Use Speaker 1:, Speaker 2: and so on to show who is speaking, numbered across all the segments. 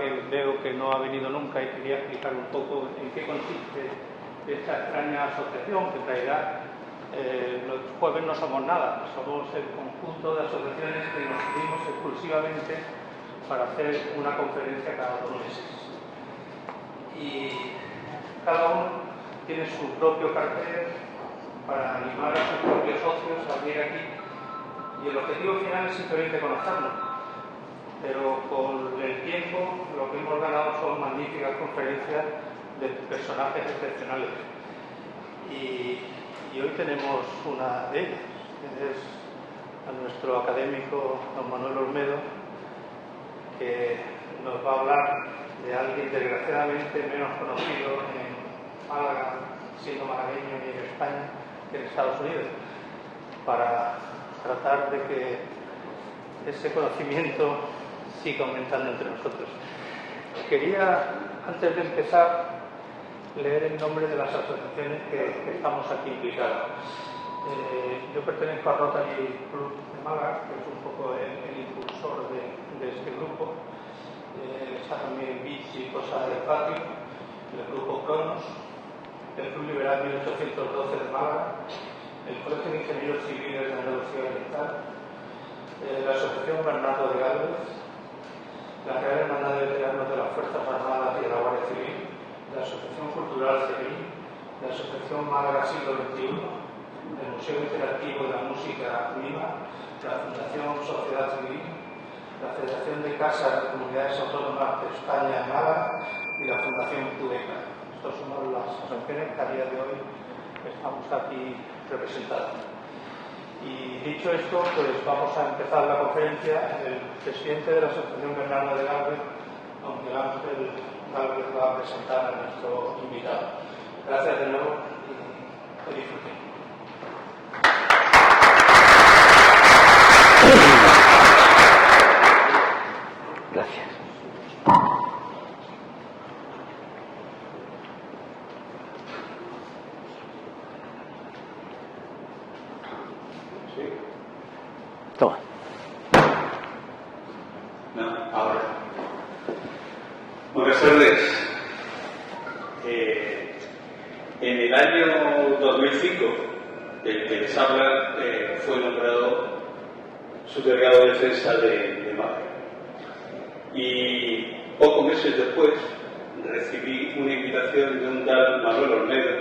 Speaker 1: que veo que no ha venido nunca y quería explicar un poco en qué consiste esta extraña asociación, que en realidad los jueves no somos nada, somos el conjunto de asociaciones que nos unimos exclusivamente para hacer una conferencia cada 2 meses. Y cada uno tiene su propio cartel para animar a sus propios socios a venir aquí. Y el objetivo final es simplemente conocernos. Pero con el tiempo lo que hemos ganado son magníficas conferencias de personajes excepcionales. Y hoy tenemos una de ellas, que es a nuestro académico don Manuel Olmedo, que nos va a hablar de alguien desgraciadamente menos conocido en Málaga, siendo malagueño, y en España que en Estados Unidos, para tratar de que ese conocimiento siga aumentando entre nosotros. Quería, antes de empezar, leer el nombre de las asociaciones que estamos aquí implicados. Yo pertenezco a Rotary Club de Málaga, que es un poco el impulsor de este grupo. Está también Vichy y Cosas del Patio, el Grupo Cronos, el Club Liberal 1812 de Málaga, el Colegio de Ingenieros Civiles de Andalucía Oriental, la Asociación Bernardo de Gálvez, la Real Hermandad de Veteranos de las Fuerzas Armadas y de la Guardia Civil, la Asociación Cultural Civil, la Asociación Málaga Siglo XXI, el Museo Interactivo de la Música Viva, la Fundación Sociedad Civil, la Federación de Casas de Comunidades Autónomas de España en Málaga y la Fundación Cudeca. Estas son las asociaciones que a día de hoy estamos aquí representados. Y dicho esto, pues vamos a empezar la conferencia. El presidente de la Asociación Bernardo de Gálvez, don Miguel Ángel Gálvez, va a presentar a nuestro invitado. Gracias de nuevo y que disfruten.
Speaker 2: Gracias. Toma.
Speaker 3: No, ahora. Buenas tardes. En el año 2005, el que les habla fue nombrado subdelegado de defensa de Málaga. Y pocos meses después recibí una invitación de un tal Manuel Olmedo,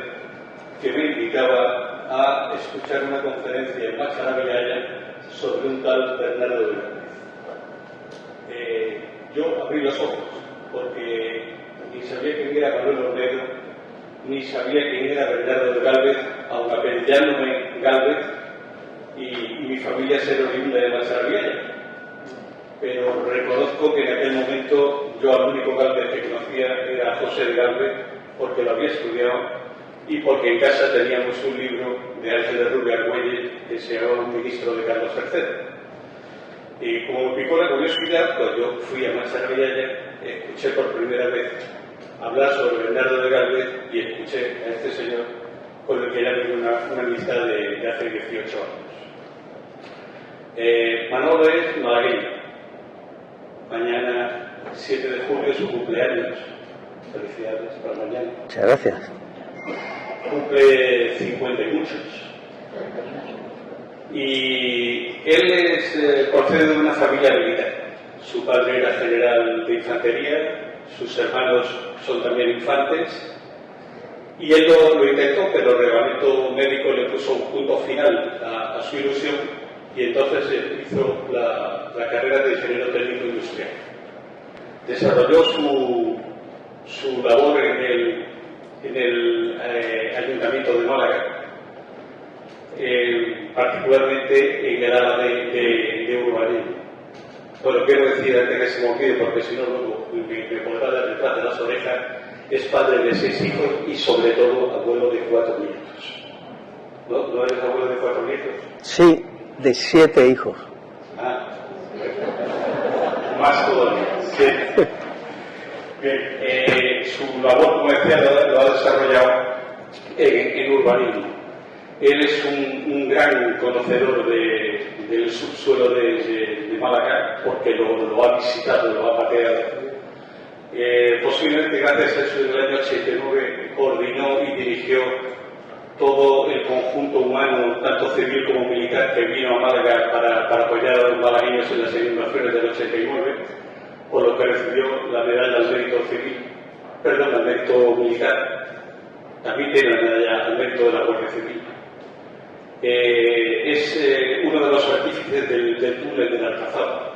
Speaker 3: que me invitaba a escuchar una conferencia en Massaravillaya sobre un tal Bernardo de Gálvez. Yo abrí los ojos porque ni sabía quién era Manuel Olmedo, ni sabía quién era Bernardo de Gálvez, aunque apellidándome Gálvez, y mi familia se oriunda de Massaravillaya. Pero reconozco que en aquel momento yo al único Gálvez que conocía era José de Gálvez, porque lo había estudiado y porque en casa teníamos un libro de Ángel de Rubio Argüelles que se llamaba Un ministro de Carlos III. Y como me picó la curiosidad, pues yo fui a Massaravillaya, escuché por primera vez hablar sobre Bernardo de Gálvez y escuché a este señor con el que ya tengo una amistad de hace 18 años. Manolo es malagueño. Mañana, 7 de julio, es su cumpleaños. Felicidades para mañana.
Speaker 2: Muchas gracias.
Speaker 3: Cumple 50 y muchos. Y él procede de una familia militar. Su padre era general de infantería, sus hermanos son también infantes. Y él lo intentó, pero el reglamento médico le puso un punto final a su ilusión. Y entonces hizo la carrera de ingeniero técnico industrial. Desarrolló su labor en el Ayuntamiento de Málaga, particularmente en el área de urbanismo. Bueno, quiero decir antes que se me olvide, porque si no luego me podrá dar detrás de las orejas, es padre de 6 hijos y sobre todo abuelo de 4 nietos. ¿No eres abuelo de 4 nietos?
Speaker 2: Sí, de 7 hijos.
Speaker 3: Ah, más todavía. Sí. Bien, su labor, como decía, lo ha desarrollado en urbanismo. Él es un gran conocedor del subsuelo de Málaga, porque lo ha visitado, lo ha pateado. Posiblemente gracias a eso en el año 89 coordinó y dirigió todo el conjunto humano, tanto civil como militar, que vino a Málaga para apoyar a los malagueños en las inundaciones del 89, por lo que recibió la medalla al mérito al mérito militar. También tiene la medalla al mérito de la Guardia Civil. Es uno de los artífices del túnel del Alcazaba.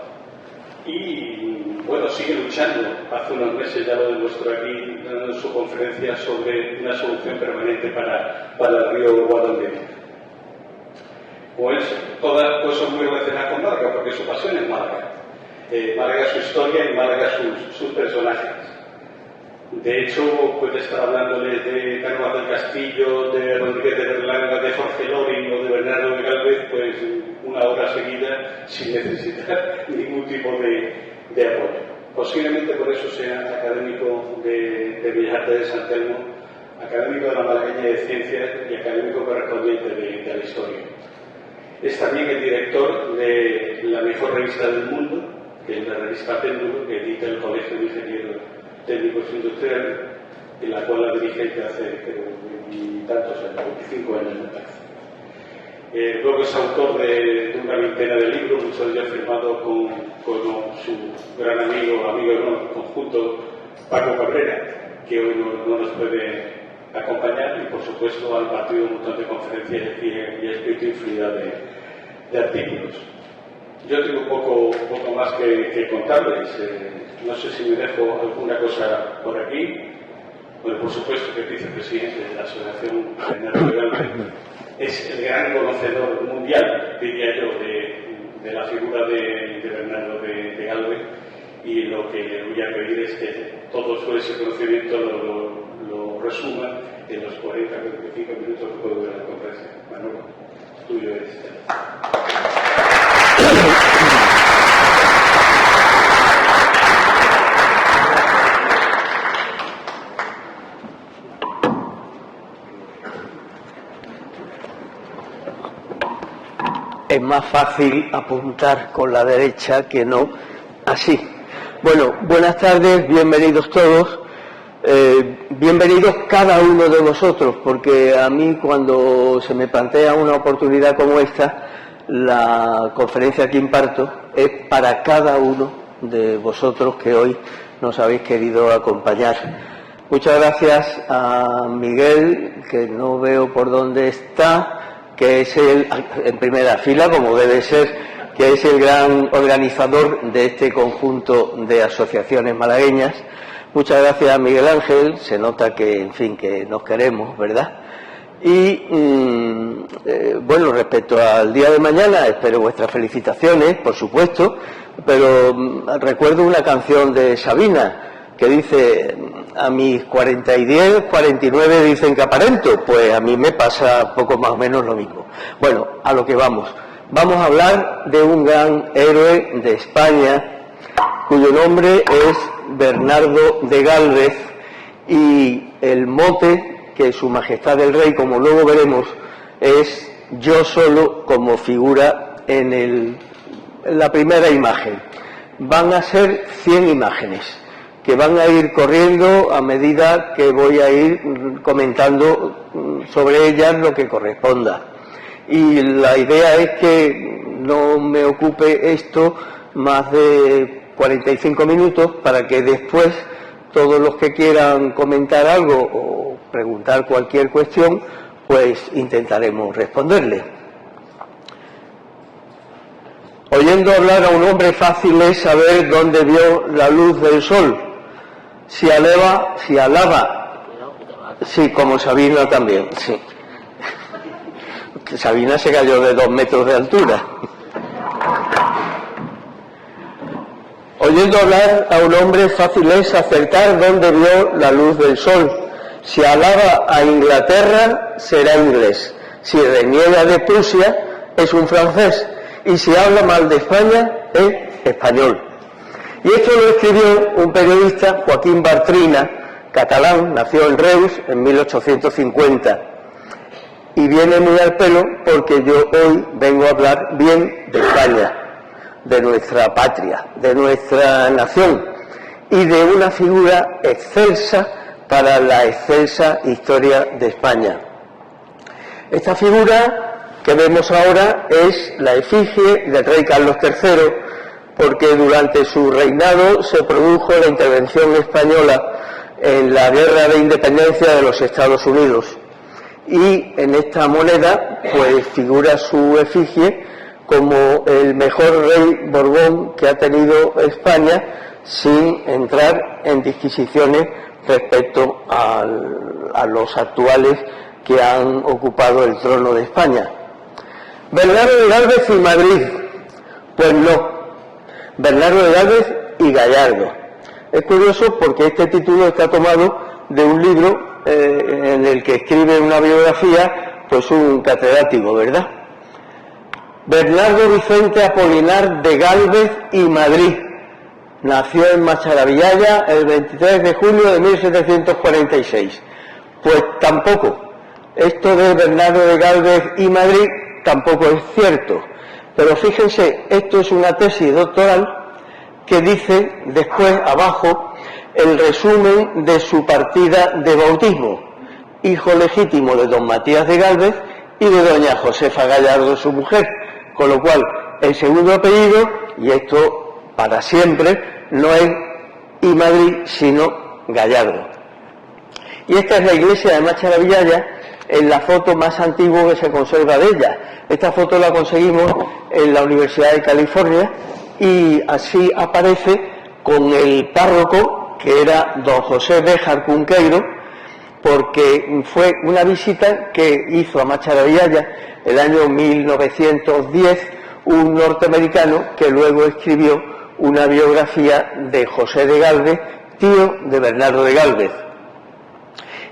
Speaker 3: Y bueno, sigue luchando. Hace unos meses ya lo demostró aquí dando su conferencia sobre una solución permanente para el río Guadalquivir. Pues todas cosas muy relacionadas con Málaga, porque su pasión es Málaga. Málaga su historia y Málaga sus personajes. De hecho, puede estar hablándoles de Cánovas del Castillo, de Rodríguez de Berlanga, de Jorge Loring o de Bernardo de Gálvez, pues una hora seguida sin necesitar ningún tipo de apoyo. Posiblemente por eso sea académico de Bellas Artes de San Telmo, académico de la Malagueña de Ciencias y académico correspondiente de la historia. Es también el director de la mejor revista del mundo, que es la revista Péndulo, que edita el Colegio de Ingenieros Técnicos Industriales, en la cual la dirige desde hace 20 y tantos años, 25 años me parece. Luego es autor de una veintena de libros, muchos de ellos firmados con su gran amigo en conjunto, Paco Cabrera, que hoy no nos puede acompañar, y por supuesto ha impartido un montón de conferencias y ha escrito infinidad de artículos. Yo tengo poco más que contarles. No sé si me dejo alguna cosa por aquí. Bueno, por supuesto que el vicepresidente de la Asociación Bernardo de Gálvez es el gran conocedor mundial, diría yo, de la figura de Bernardo de Gálvez, y lo que le voy a pedir es que todo ese conocimiento lo resuma en los 40-45 minutos que puedo ver la conferencia. Manolo, tuyo es.
Speaker 2: Es más fácil apuntar con la derecha que no así. Bueno, buenas tardes, bienvenidos todos. Bienvenidos cada uno de vosotros, porque a mí cuando se me plantea una oportunidad como esta, la conferencia que imparto es para cada uno de vosotros que hoy nos habéis querido acompañar. Muchas gracias a Miguel, que no veo por dónde está, que es en primera fila, como debe ser, que es el gran organizador de este conjunto de asociaciones malagueñas. Muchas gracias a Miguel Ángel, se nota que, en fin, que nos queremos, ¿verdad? Y, bueno, respecto al día de mañana, espero vuestras felicitaciones, por supuesto, pero recuerdo una canción de Sabina que dice: a mis 40 y 10, 49 dicen que aparento. Pues a mí me pasa poco más o menos lo mismo. Bueno, a lo que vamos. Vamos a hablar de un gran héroe de España, cuyo nombre es Bernardo de Gálvez, y el mote que Su Majestad el Rey, como luego veremos, es yo solo como figura en la primera imagen. Van a ser 100 imágenes que van a ir corriendo a medida que voy a ir comentando sobre ellas lo que corresponda. Y la idea es que no me ocupe esto más de 45 minutos, para que después todos los que quieran comentar algo o preguntar cualquier cuestión, pues intentaremos responderle. Oyendo hablar a un hombre fácil es saber dónde vio la luz del sol. Si alaba, sí, como Sabina también, sí. Sabina se cayó de 2 metros de altura. Oyendo hablar a un hombre fácil es acertar dónde vio la luz del sol. Si alaba a Inglaterra, será inglés. Si reniega de Prusia, es un francés. Y si habla mal de España, es español. Y esto lo escribió un periodista, Joaquín Bartrina, catalán, nació en Reus en 1850. Y viene muy al pelo porque yo hoy vengo a hablar bien de España, de nuestra patria, de nuestra nación. y de una figura excelsa para la excelsa historia de España. Esta figura que vemos ahora es la efigie del rey Carlos III, porque durante su reinado se produjo la intervención española en la guerra de independencia de los Estados Unidos, y en esta moneda pues figura su efigie como el mejor rey Borbón que ha tenido España, sin entrar en disquisiciones respecto a los actuales que han ocupado el trono de España. Bernardo de Gálvez y Madrid, pues no, Bernardo de Gálvez y Gallardo. Es curioso porque este título está tomado de un libro en el que escribe una biografía, pues un catedrático, ¿verdad? Bernardo Vicente Apolinar de Gálvez y Madrid nació en Macharavillaya el 23 de julio de 1746. Pues tampoco, esto de Bernardo de Gálvez y Madrid tampoco es cierto. Pero fíjense, esto es una tesis doctoral que dice después abajo el resumen de su partida de bautismo: hijo legítimo de don Matías de Gálvez y de doña Josefa Gallardo, su mujer, con lo cual el segundo apellido, y esto para siempre, no es y Madrid sino Gallardo. Y esta es la iglesia de Macharavillaya, en la foto más antigua que se conserva de ella. Esta foto la conseguimos en la Universidad de California, y así aparece con el párroco, que era don José Béjar Cunqueiro, porque fue una visita que hizo a Macharavillaya el año 1910 un norteamericano que luego escribió una biografía de José de Gálvez, tío de Bernardo de Gálvez.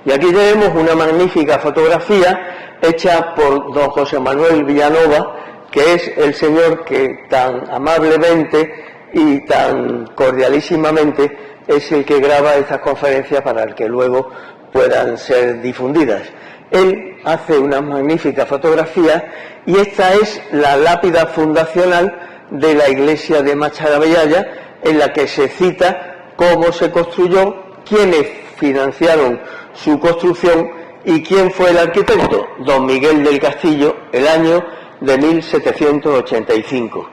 Speaker 2: Y aquí tenemos una magnífica fotografía hecha por don José Manuel Villanova, que es el señor que tan amablemente y tan cordialísimamente es el que graba estas conferencias para que luego puedan ser difundidas. Él hace una magnífica fotografía, y esta es la lápida fundacional de la iglesia de Macharavillaya, en la que se cita cómo se construyó, quiénes financiaron su construcción y quién fue el arquitecto: don Miguel del Castillo, el año de 1785.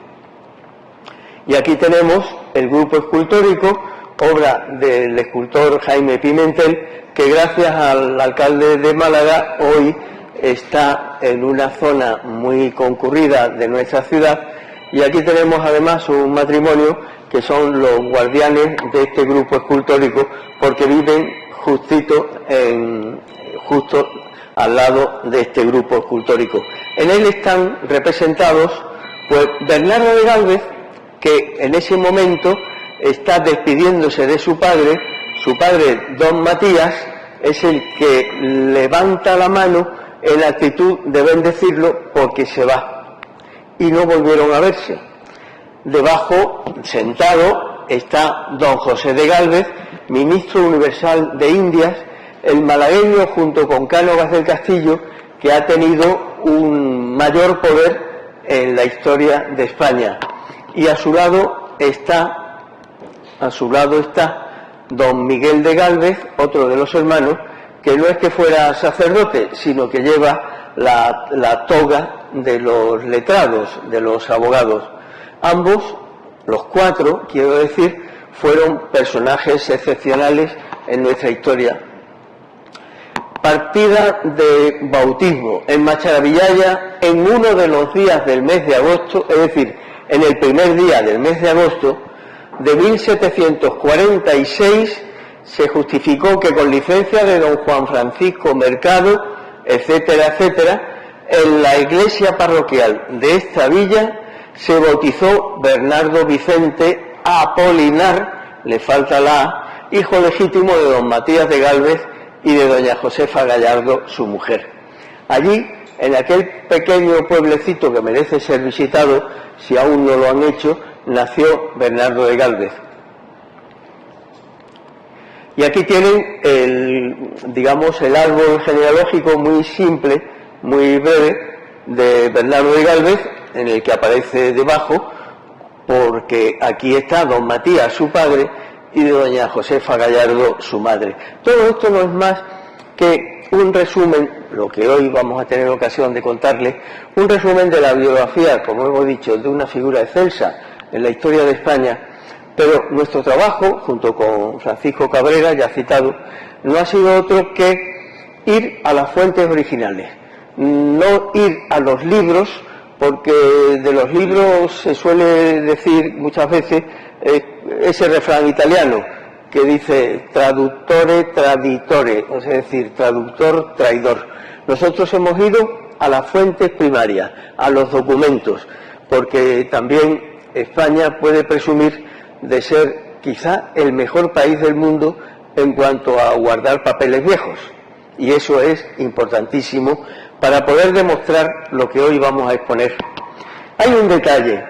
Speaker 2: Y aquí tenemos el grupo escultórico, obra del escultor Jaime Pimentel, que gracias al alcalde de Málaga hoy está en una zona muy concurrida de nuestra ciudad. Y aquí tenemos además un matrimonio que son los guardianes de este grupo escultórico, porque viven justo al lado de este grupo escultórico. En él están representados pues Bernardo de Gálvez, que en ese momento está despidiéndose de su padre don Matías, es el que levanta la mano en actitud de bendecirlo porque se va, y no volvieron a verse. Debajo, sentado, está don José de Gálvez, ministro universal de Indias, el malagueño, junto con Cánovas del Castillo, que ha tenido un mayor poder en la historia de España. Y a su lado está don Miguel de Gálvez, otro de los hermanos, que no es que fuera sacerdote, sino que lleva la toga de los letrados, de los abogados. Ambos, los cuatro, quiero decir, fueron personajes excepcionales en nuestra historia. Partida de bautismo en Macharavillaya en uno de los días del mes de agosto, es decir, en el primer día del mes de agosto de 1746, se justificó que con licencia de don Juan Francisco Mercado, etcétera, etcétera, en la iglesia parroquial de esta villa se bautizó Bernardo Vicente Apolinar, le falta la A, hijo legítimo de don Matías de Gálvez y de doña Josefa Gallardo, su mujer. Allí, en aquel pequeño pueblecito que merece ser visitado, si aún no lo han hecho, nació Bernardo de Gálvez. Y aquí tienen el árbol genealógico muy simple, muy breve, de Bernardo de Gálvez, en el que aparece debajo, porque aquí está don Matías, su padre, y de doña Josefa Gallardo, su madre. Todo esto no es más que un resumen, lo que hoy vamos a tener ocasión de contarles, un resumen de la biografía, como hemos dicho, de una figura excelsa en la historia de España, pero nuestro trabajo, junto con Francisco Cabrera, ya citado, no ha sido otro que ir a las fuentes originales, no ir a los libros, porque de los libros se suele decir muchas veces ese refrán italiano que dice traductore traditore, es decir, traductor traidor. Nosotros hemos ido a las fuentes primarias, a los documentos, porque también España puede presumir de ser quizá el mejor país del mundo en cuanto a guardar papeles viejos, y eso es importantísimo para poder demostrar lo que hoy vamos a exponer. Hay un detalle,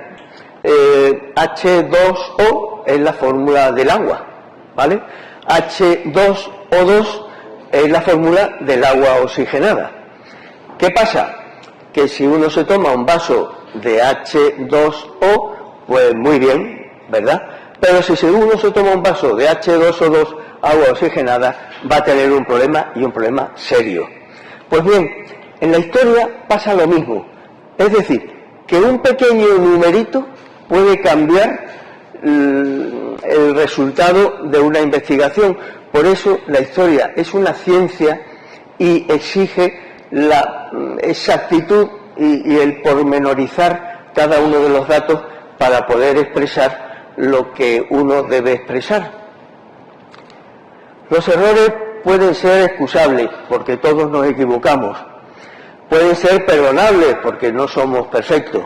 Speaker 2: H2O es la fórmula del agua, ¿vale? H2O2 es la fórmula del agua oxigenada. ¿Qué pasa? Que si uno se toma un vaso de H2O, pues muy bien, ¿verdad? Pero si uno se toma un vaso de H2O2, agua oxigenada, va a tener un problema, y un problema serio. Pues bien, en la historia pasa lo mismo, es decir, que un pequeño numerito puede cambiar el resultado de una investigación. Por eso la historia es una ciencia y exige la exactitud y el pormenorizar cada uno de los datos para poder expresar lo que uno debe expresar. Los errores pueden ser excusables, porque todos nos equivocamos. Pueden ser perdonables, porque no somos perfectos.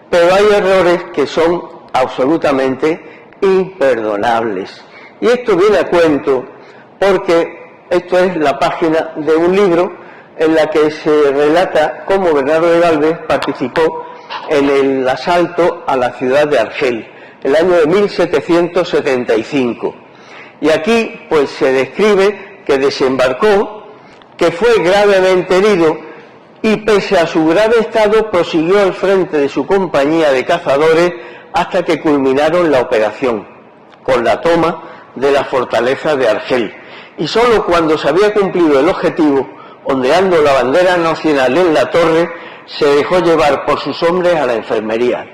Speaker 2: Pero hay errores que son absolutamente imperdonables. Y esto viene a cuento porque esto es la página de un libro en la que se relata cómo Bernardo de Gálvez participó en el asalto a la ciudad de Argel, el año de 1775. Y aquí pues se describe que desembarcó, que fue gravemente herido y pese a su grave estado prosiguió al frente de su compañía de cazadores hasta que culminaron la operación, con la toma de la fortaleza de Argel. Y solo cuando se había cumplido el objetivo, ondeando la bandera nacional en la torre, se dejó llevar por sus hombres a la enfermería.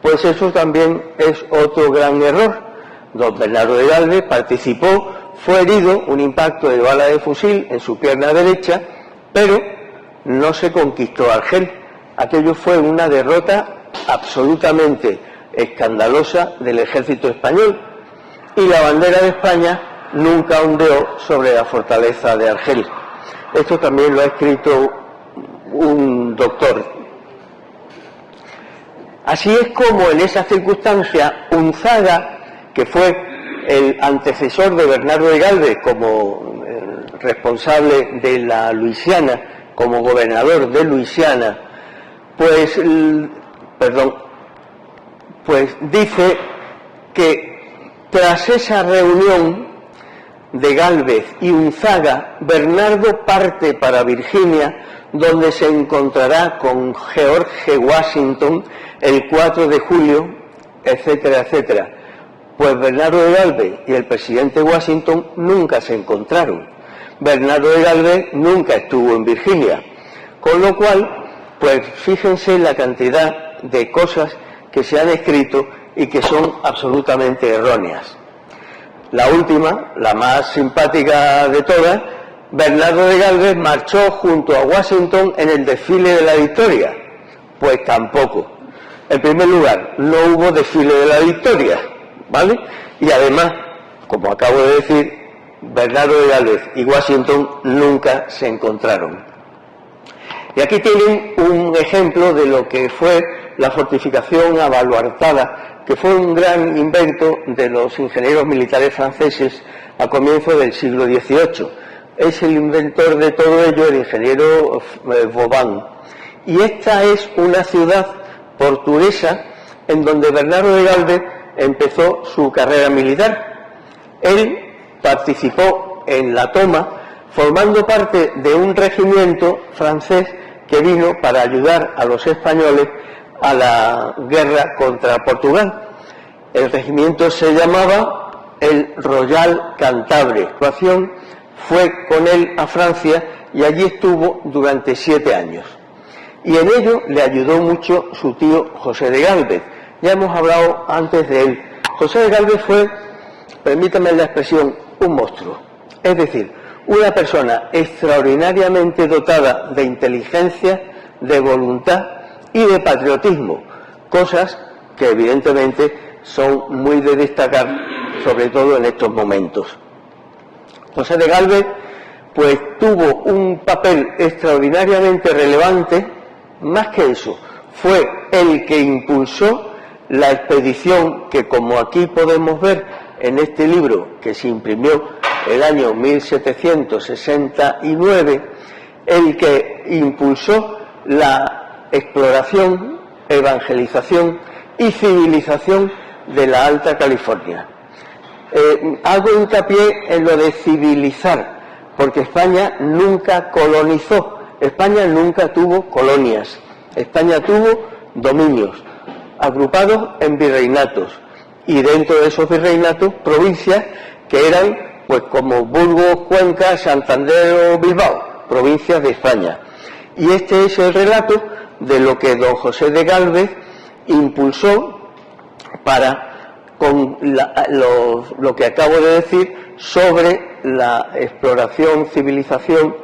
Speaker 2: Pues eso también es otro gran error. Don Bernardo de Gálvez participó, fue herido, un impacto de bala de fusil en su pierna derecha, pero no se conquistó Argel. Aquello fue una derrota absolutamente escandalosa del ejército español, y la bandera de España nunca ondeó sobre la fortaleza de Argel. Esto también lo ha escrito un doctor. Así es como en esa circunstancia Unzaga, que fue el antecesor de Bernardo de Gálvez como responsable de la Luisiana, como gobernador de Luisiana, pues dice que tras esa reunión de Gálvez y Unzaga, Bernardo parte para Virginia, donde se encontrará con George Washington el 4 de julio, etcétera, etcétera. Pues Bernardo de Gálvez y el presidente Washington nunca se encontraron. Bernardo de Gálvez nunca estuvo en Virginia. Con lo cual, pues fíjense la cantidad de cosas que se han escrito y que son absolutamente erróneas. La última, la más simpática de todas, Bernardo de Gálvez marchó junto a Washington en el desfile de la Victoria. Pues tampoco. En primer lugar, no hubo desfile de la Victoria, ¿vale? Y además, como acabo de decir, Bernardo de Gálvez y Washington nunca se encontraron. Y aquí tienen un ejemplo de lo que fue la fortificación abaluartada, que fue un gran invento de los ingenieros militares franceses a comienzos del siglo XVIII. Es el inventor de todo ello el ingeniero Vauban. Y esta es una ciudad portuguesa en donde Bernardo de Gálvez empezó su carrera militar. Él participó en la toma, formando parte de un regimiento francés que vino para ayudar a los españoles a la guerra contra Portugal. El regimiento se llamaba el Royal Cantabre. Fue con él a Francia y allí estuvo durante 7 años. Y en ello le ayudó mucho su tío José de Gálvez. Ya hemos hablado antes de él. José de Gálvez fue, permítame la expresión, un monstruo. Es decir, una persona extraordinariamente dotada de inteligencia, de voluntad y de patriotismo, cosas que evidentemente son muy de destacar, sobre todo en estos momentos. José de Gálvez pues tuvo un papel extraordinariamente relevante. Más que eso, fue el que impulsó la expedición que, como aquí podemos ver en este libro que se imprimió el año 1769, el que impulsó la exploración, evangelización y civilización de la Alta California. Hago hincapié en lo de civilizar, porque España nunca colonizó, España nunca tuvo colonias, España tuvo dominios, agrupados en virreinatos, y dentro de esos virreinatos, provincias que eran, pues como Burgos, Cuenca, Santander o Bilbao, provincias de España. Y este es el relato de lo que don José de Gálvez impulsó para, con lo que acabo de decir, sobre la exploración, civilización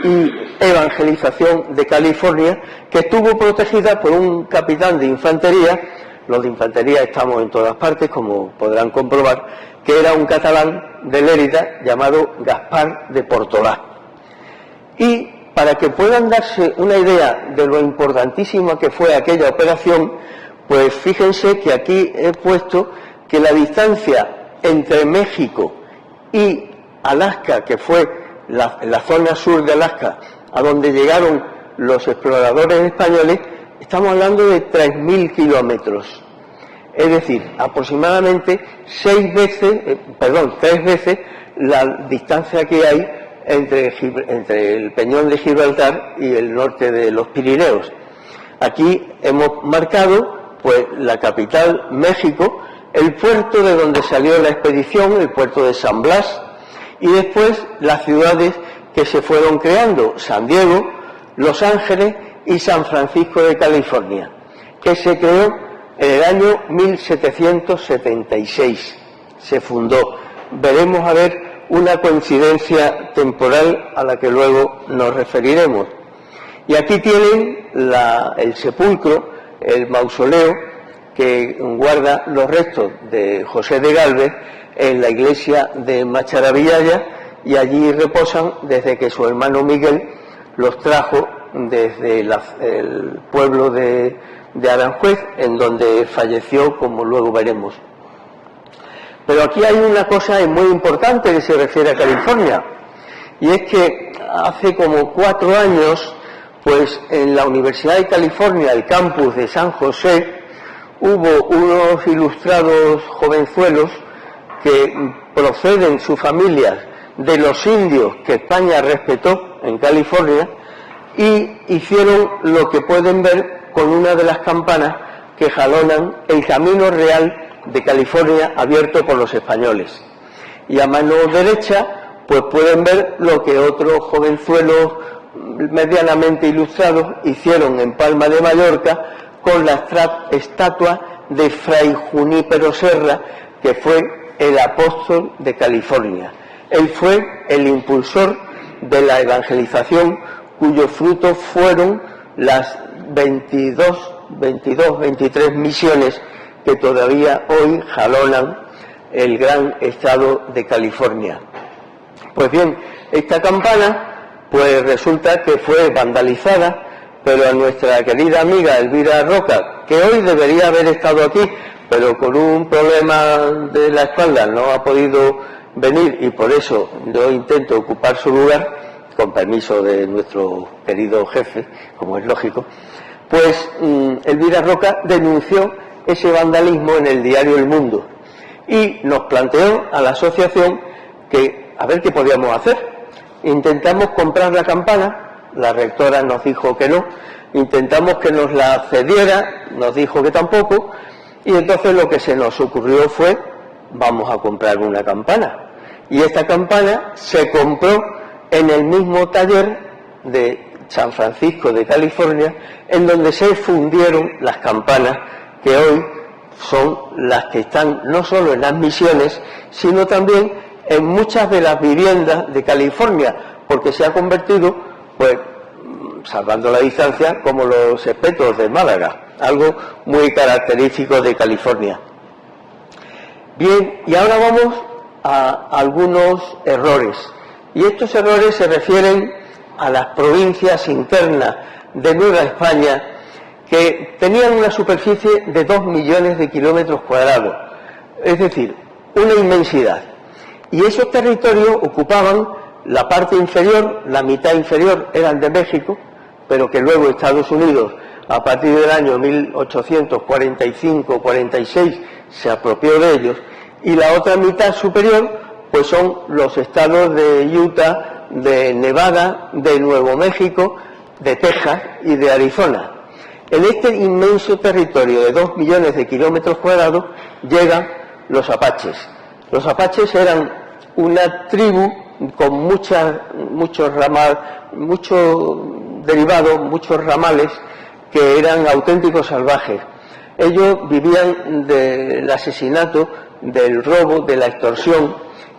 Speaker 2: y evangelización de California, que estuvo protegida por un capitán de infantería. Los de infantería estamos en todas partes, como podrán comprobar, que era un catalán de Lérida llamado Gaspar de Portolà. Y para que puedan darse una idea de lo importantísima que fue aquella operación, pues fíjense que aquí he puesto que la distancia entre México y Alaska, que fue la zona sur de Alaska, a donde llegaron los exploradores españoles, estamos hablando de 3.000 kilómetros. Es decir, aproximadamente 3 veces la distancia que hay entre el Peñón de Gibraltar y el norte de los Pirineos. Aquí hemos marcado pues la capital, México, el puerto de donde salió la expedición, el puerto de San Blas, y después las ciudades que se fueron creando, San Diego, Los Ángeles y San Francisco de California, que se creó en el año 1776. Se fundó. Veremos a ver una coincidencia temporal a la que luego nos referiremos. Y aquí tienen el sepulcro, el mausoleo, que guarda los restos de José de Gálvez en la iglesia de Macharavillaya, y allí reposan desde que su hermano Miguel los trajo desde el pueblo de Aranjuez, en donde falleció, como luego veremos. Pero aquí hay una cosa muy importante que se refiere a California, y es que hace como 4 años, pues en la Universidad de California, el campus de San José, hubo unos ilustrados jovenzuelos que proceden, sus familias, de los indios que España respetó en California, y hicieron lo que pueden ver con una de las campanas que jalonan el camino real de California abierto por los españoles. Y a mano derecha pues pueden ver lo que otros jovenzuelos medianamente ilustrados hicieron en Palma de Mallorca con la estatua de Fray Junípero Serra, que fue el apóstol de California. Él fue el impulsor de la evangelización, cuyos frutos fueron las 23 misiones que todavía hoy jalonan el gran estado de California. Pues bien, esta campana pues resulta que fue vandalizada, pero a nuestra querida amiga Elvira Roca, que hoy debería haber estado aquí, pero con un problema de la espalda no ha podido venir, y por eso yo intento ocupar su lugar, con permiso de nuestro querido jefe, como es lógico, pues Elvira Roca denunció ese vandalismo en el diario El Mundo y nos planteó a la asociación que a ver qué podíamos hacer. Intentamos comprar la campana, la rectora nos dijo que no, intentamos que nos la cediera, nos dijo que tampoco, y entonces lo que se nos ocurrió fue vamos a comprar una campana. Y esta campana se compró en el mismo taller de San Francisco de California, en donde se fundieron las campanas que hoy son las que están no solo en las misiones, sino también en muchas de las viviendas de California, porque se ha convertido, pues, salvando la distancia, como los espetos de Málaga, algo muy característico de California. Bien, y ahora vamos a algunos errores, y estos errores se refieren a las provincias internas de Nueva España, que tenían una superficie de 2 millones de kilómetros cuadrados, es decir, una inmensidad. Y esos territorios ocupaban la parte inferior, la mitad inferior eran de México, pero que luego Estados Unidos, a partir del año 1845-46, se apropió de ellos, y la otra mitad superior, pues son los estados de Utah, de Nevada, de Nuevo México, de Texas y de Arizona. En este inmenso territorio de 2 millones de kilómetros cuadrados llegan los apaches. Los apaches eran una tribu con muchos derivados, muchos ramales, que eran auténticos salvajes. Ellos vivían del asesinato, del robo, de la extorsión,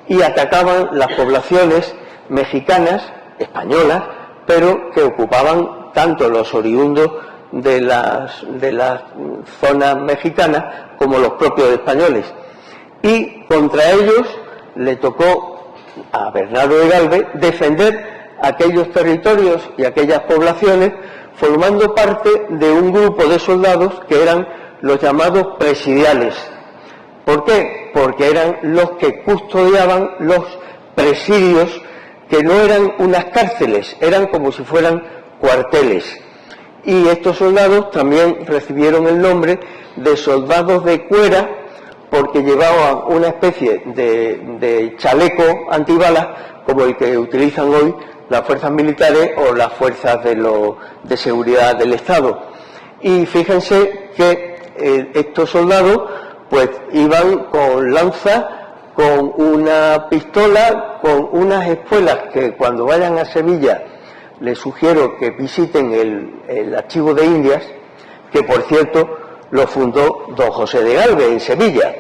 Speaker 2: y atacaban las poblaciones mexicanas, españolas, pero que ocupaban tanto los oriundos de las zonas mexicanas como los propios españoles. Y contra ellos le tocó a Bernardo de Gálvez defender aquellos territorios y aquellas poblaciones, formando parte de un grupo de soldados que eran los llamados presidiales. ¿Por qué? Porque eran los que custodiaban los presidios, que no eran unas cárceles, eran como si fueran cuarteles. Y estos soldados también recibieron el nombre de soldados de cuera, porque llevaban una especie de chaleco antibalas, como el que utilizan hoy las fuerzas militares o las fuerzas de seguridad del Estado. Y fíjense que estos soldados pues iban con lanza, con una pistola, con unas espuelas que cuando vayan a Sevilla les sugiero que visiten el Archivo de Indias, que por cierto lo fundó don José de Gálvez en Sevilla.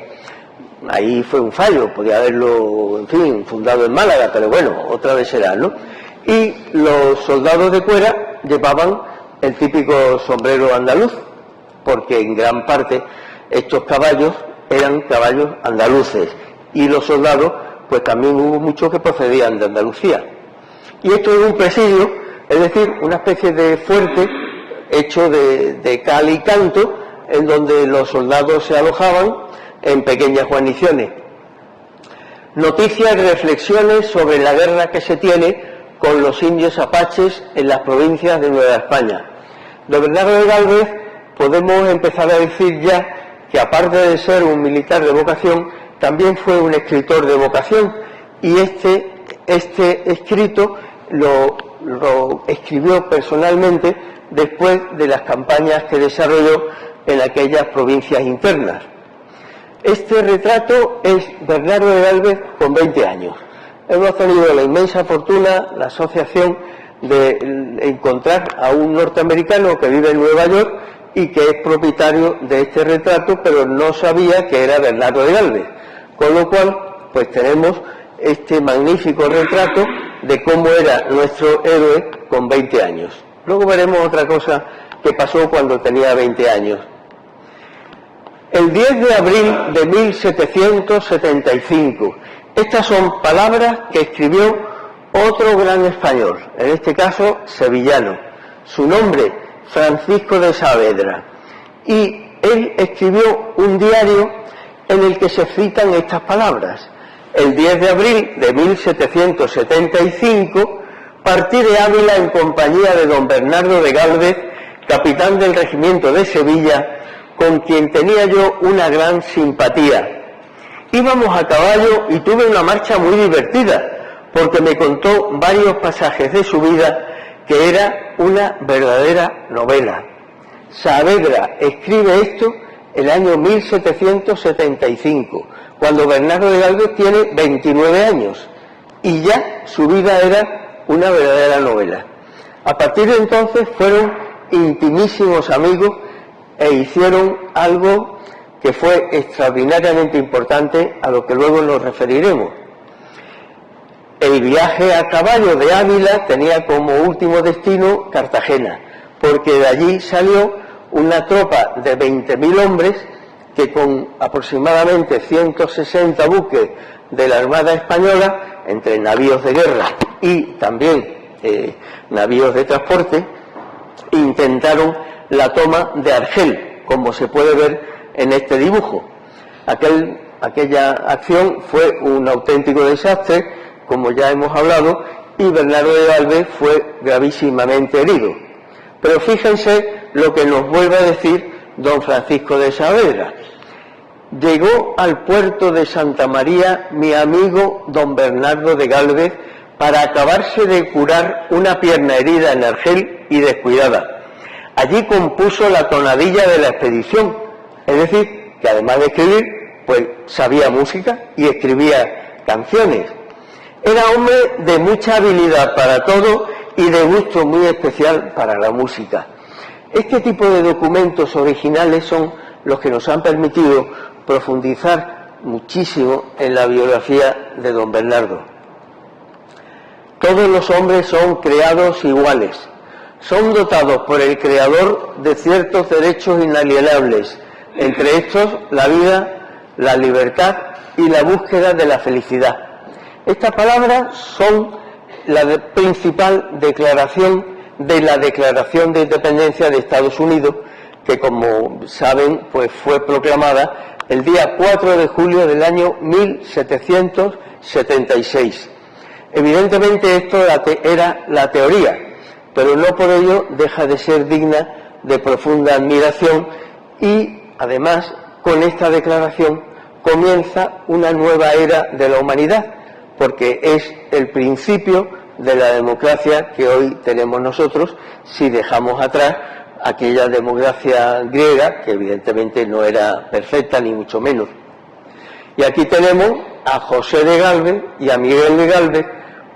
Speaker 2: Ahí fue un fallo, podía haberlo, en fin, fundado en Málaga, pero bueno, otra vez será, ¿no? Y los soldados de cuera llevaban el típico sombrero andaluz, porque en gran parte estos caballos eran caballos andaluces, y los soldados, pues también hubo muchos que procedían de Andalucía. Y esto es un presidio, es decir, una especie de fuerte hecho de cal y canto, en donde los soldados se alojaban en pequeñas guarniciones. Noticias y reflexiones sobre la guerra que se tiene con los indios apaches en las provincias de Nueva España. De Bernardo de Gálvez podemos empezar a decir ya que, aparte de ser un militar de vocación, también fue un escritor de vocación, y este escrito lo escribió personalmente después de las campañas que desarrolló en aquellas provincias internas. Este retrato es Bernardo de Gálvez con 20 años. Hemos tenido la inmensa fortuna, la asociación, de encontrar a un norteamericano que vive en Nueva York y que es propietario de este retrato, pero no sabía que era Bernardo de Gálvez. Con lo cual, pues tenemos este magnífico retrato de cómo era nuestro héroe con 20 años. Luego veremos otra cosa que pasó cuando tenía 20 años. El 10 de abril de 1775. Estas son palabras que escribió otro gran español, en este caso sevillano. Su nombre, Francisco de Saavedra. Y él escribió un diario en el que se citan estas palabras. El 10 de abril de 1775 partí de Ávila en compañía de don Bernardo de Gálvez, capitán del regimiento de Sevilla, con quien tenía yo una gran simpatía. Íbamos a caballo y tuve una marcha muy divertida, porque me contó varios pasajes de su vida que era una verdadera novela. Saavedra escribe esto el año 1775, cuando Bernardo de Gálvez tiene 29 años, y ya su vida era una verdadera novela. A partir de entonces fueron intimísimos amigos e hicieron algo que fue extraordinariamente importante, a lo que luego nos referiremos. El viaje a caballo de Ávila tenía como último destino Cartagena, porque de allí salió una tropa de 20.000 hombres que, con aproximadamente 160 buques de la Armada Española, entre navíos de guerra y también navíos de transporte, intentaron la toma de Argel, como se puede ver en este dibujo. Aquella acción fue un auténtico desastre, como ya hemos hablado, y Bernardo de Gálvez fue gravísimamente herido. Pero fíjense lo que nos vuelve a decir don Francisco de Saavedra. Llegó al puerto de Santa María mi amigo don Bernardo de Gálvez para acabarse de curar una pierna herida en Argel y descuidada. Allí compuso la tonadilla de la expedición, es decir, que además de escribir, pues sabía música y escribía canciones. Era hombre de mucha habilidad para todo y de gusto muy especial para la música. Este tipo de documentos originales son los que nos han permitido profundizar muchísimo en la biografía de don Bernardo. Todos los hombres son creados iguales, son dotados por el Creador de ciertos derechos inalienables, entre estos la vida, la libertad y la búsqueda de la felicidad. Estas palabras son la principal declaración de la Declaración de Independencia de Estados Unidos, que, como saben, pues fue proclamada el día 4 de julio del año 1776. Evidentemente esto era la teoría, pero no por ello deja de ser digna de profunda admiración, y además con esta declaración comienza una nueva era de la humanidad, porque es el principio de la democracia que hoy tenemos nosotros, si dejamos atrás aquella democracia griega, que evidentemente no era perfecta ni mucho menos. Y aquí tenemos a José de Gálvez y a Miguel de Gálvez,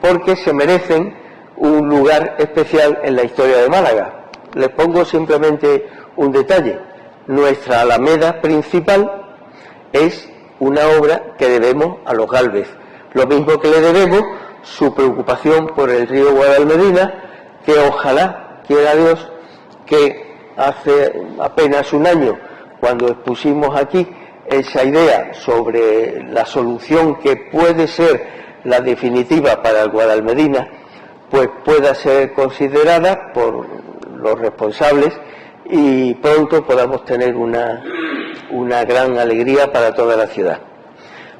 Speaker 2: porque se merecen un lugar especial en la historia de Málaga. Les pongo simplemente un detalle. Nuestra alameda principal es una obra que debemos a los Gálvez, lo mismo que le debemos su preocupación por el río Guadalmedina, que ojalá quiera Dios que hace apenas un año, cuando expusimos aquí esa idea sobre la solución que puede ser la definitiva para el Guadalmedina, pues pueda ser considerada por los responsables y pronto podamos tener una gran alegría para toda la ciudad.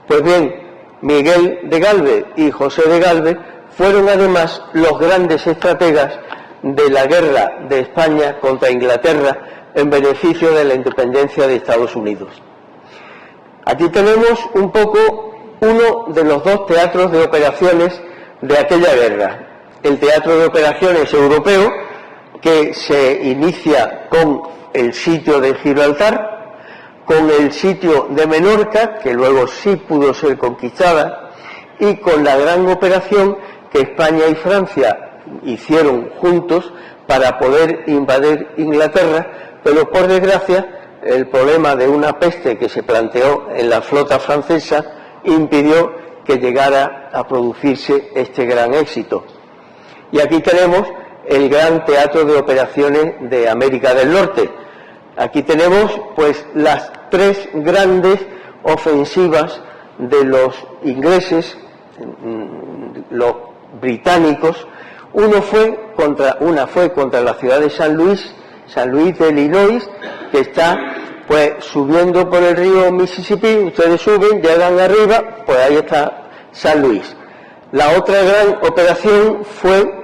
Speaker 2: Pues bien, Miguel de Gálvez y José de Gálvez fueron además los grandes estrategas de la guerra de España contra Inglaterra en beneficio de la independencia de Estados Unidos. Aquí tenemos un poco uno de los dos teatros de operaciones de aquella guerra. El teatro de operaciones europeo, que se inicia con el sitio de Gibraltar, con el sitio de Menorca, que luego sí pudo ser conquistada, y con la gran operación que España y Francia hicieron juntos para poder invadir Inglaterra, pero por desgracia el problema de una peste que se planteó en la flota francesa impidió que llegara a producirse este gran éxito. Y aquí tenemos el gran teatro de operaciones de América del Norte. Aquí tenemos pues las tres grandes ofensivas de los ingleses, los británicos. Una fue contra la ciudad de San Luis de Illinois, que está pues subiendo por el río Mississippi. Ustedes suben, llegan arriba, pues ahí está San Luis. La otra gran operación fue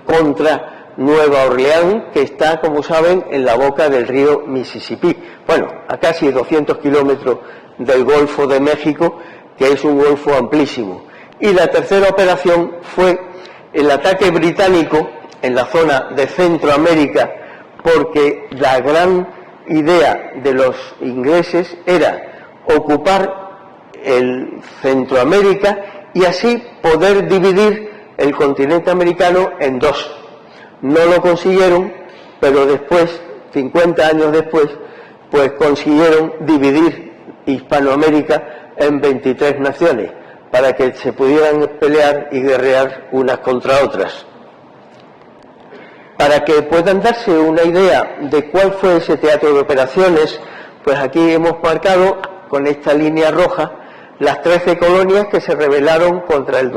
Speaker 2: contra Nueva Orleans, que está, como saben, en la boca del río Mississippi, bueno, a casi 200 kilómetros del Golfo de México, que es un golfo amplísimo. Y la tercera operación fue el ataque británico en la zona de Centroamérica, porque la gran idea de los ingleses era ocupar el Centroamérica y así poder dividir el continente americano en dos. No lo consiguieron, pero después, 50 años después, pues consiguieron dividir Hispanoamérica en 23 naciones para que se pudieran pelear y guerrear unas contra otras. Para que puedan darse una idea de cuál fue ese teatro de operaciones, pues aquí hemos marcado con esta línea roja las 13 colonias que se rebelaron contra el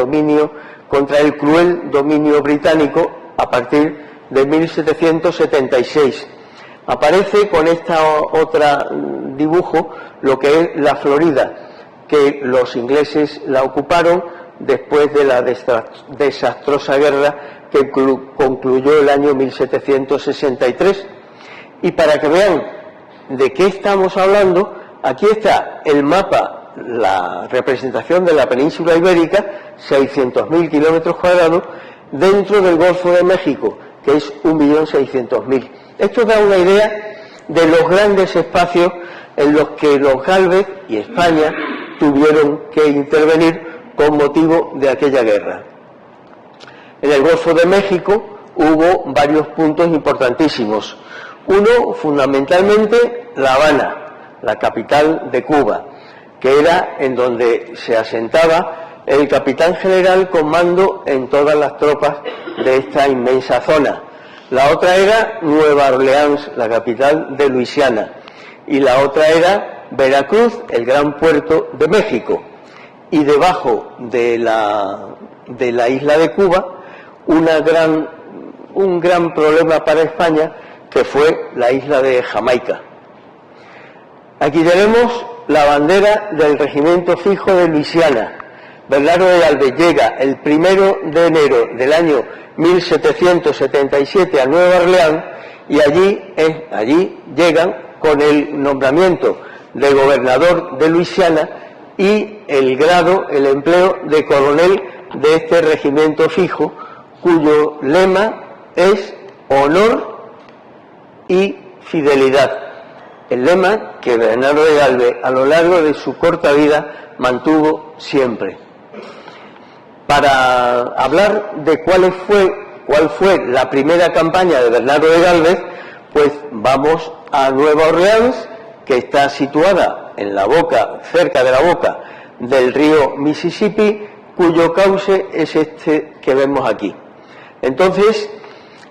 Speaker 2: cruel dominio británico a partir de 1776. Aparece con esta otra dibujo lo que es la Florida, que los ingleses la ocuparon después de la desastrosa guerra que concluyó el año 1763. Y para que vean de qué estamos hablando, aquí está el mapa, la representación de la península ibérica, 600.000 kilómetros cuadrados, dentro del Golfo de México, que es 1.600.000. Esto da una idea de los grandes espacios en los que los Gálvez y España tuvieron que intervenir con motivo de aquella guerra. En el Golfo de México hubo varios puntos importantísimos. Uno, fundamentalmente, La Habana, la capital de Cuba, que era en donde se asentaba el capitán general con mando en todas las tropas de esta inmensa zona. La otra era Nueva Orleans, la capital de Luisiana, y la otra era Veracruz, el gran puerto de México. Y debajo de la isla de Cuba, un gran problema para España, que fue la isla de Jamaica. Aquí tenemos la bandera del regimiento fijo de Luisiana. Bernardo de Gálvez llega el 1 de enero del año 1777 a Nueva Orleans y allí llegan con el nombramiento de gobernador de Luisiana y el grado, el empleo de coronel de este regimiento fijo, cuyo lema es honor y fidelidad. El lema que Bernardo de Gálvez a lo largo de su corta vida mantuvo siempre. Para hablar de cuál fue la primera campaña de Bernardo de Gálvez, pues vamos a Nueva Orleans, que está situada en la boca, cerca de la boca del río Mississippi, cuyo cauce es este que vemos aquí. Entonces,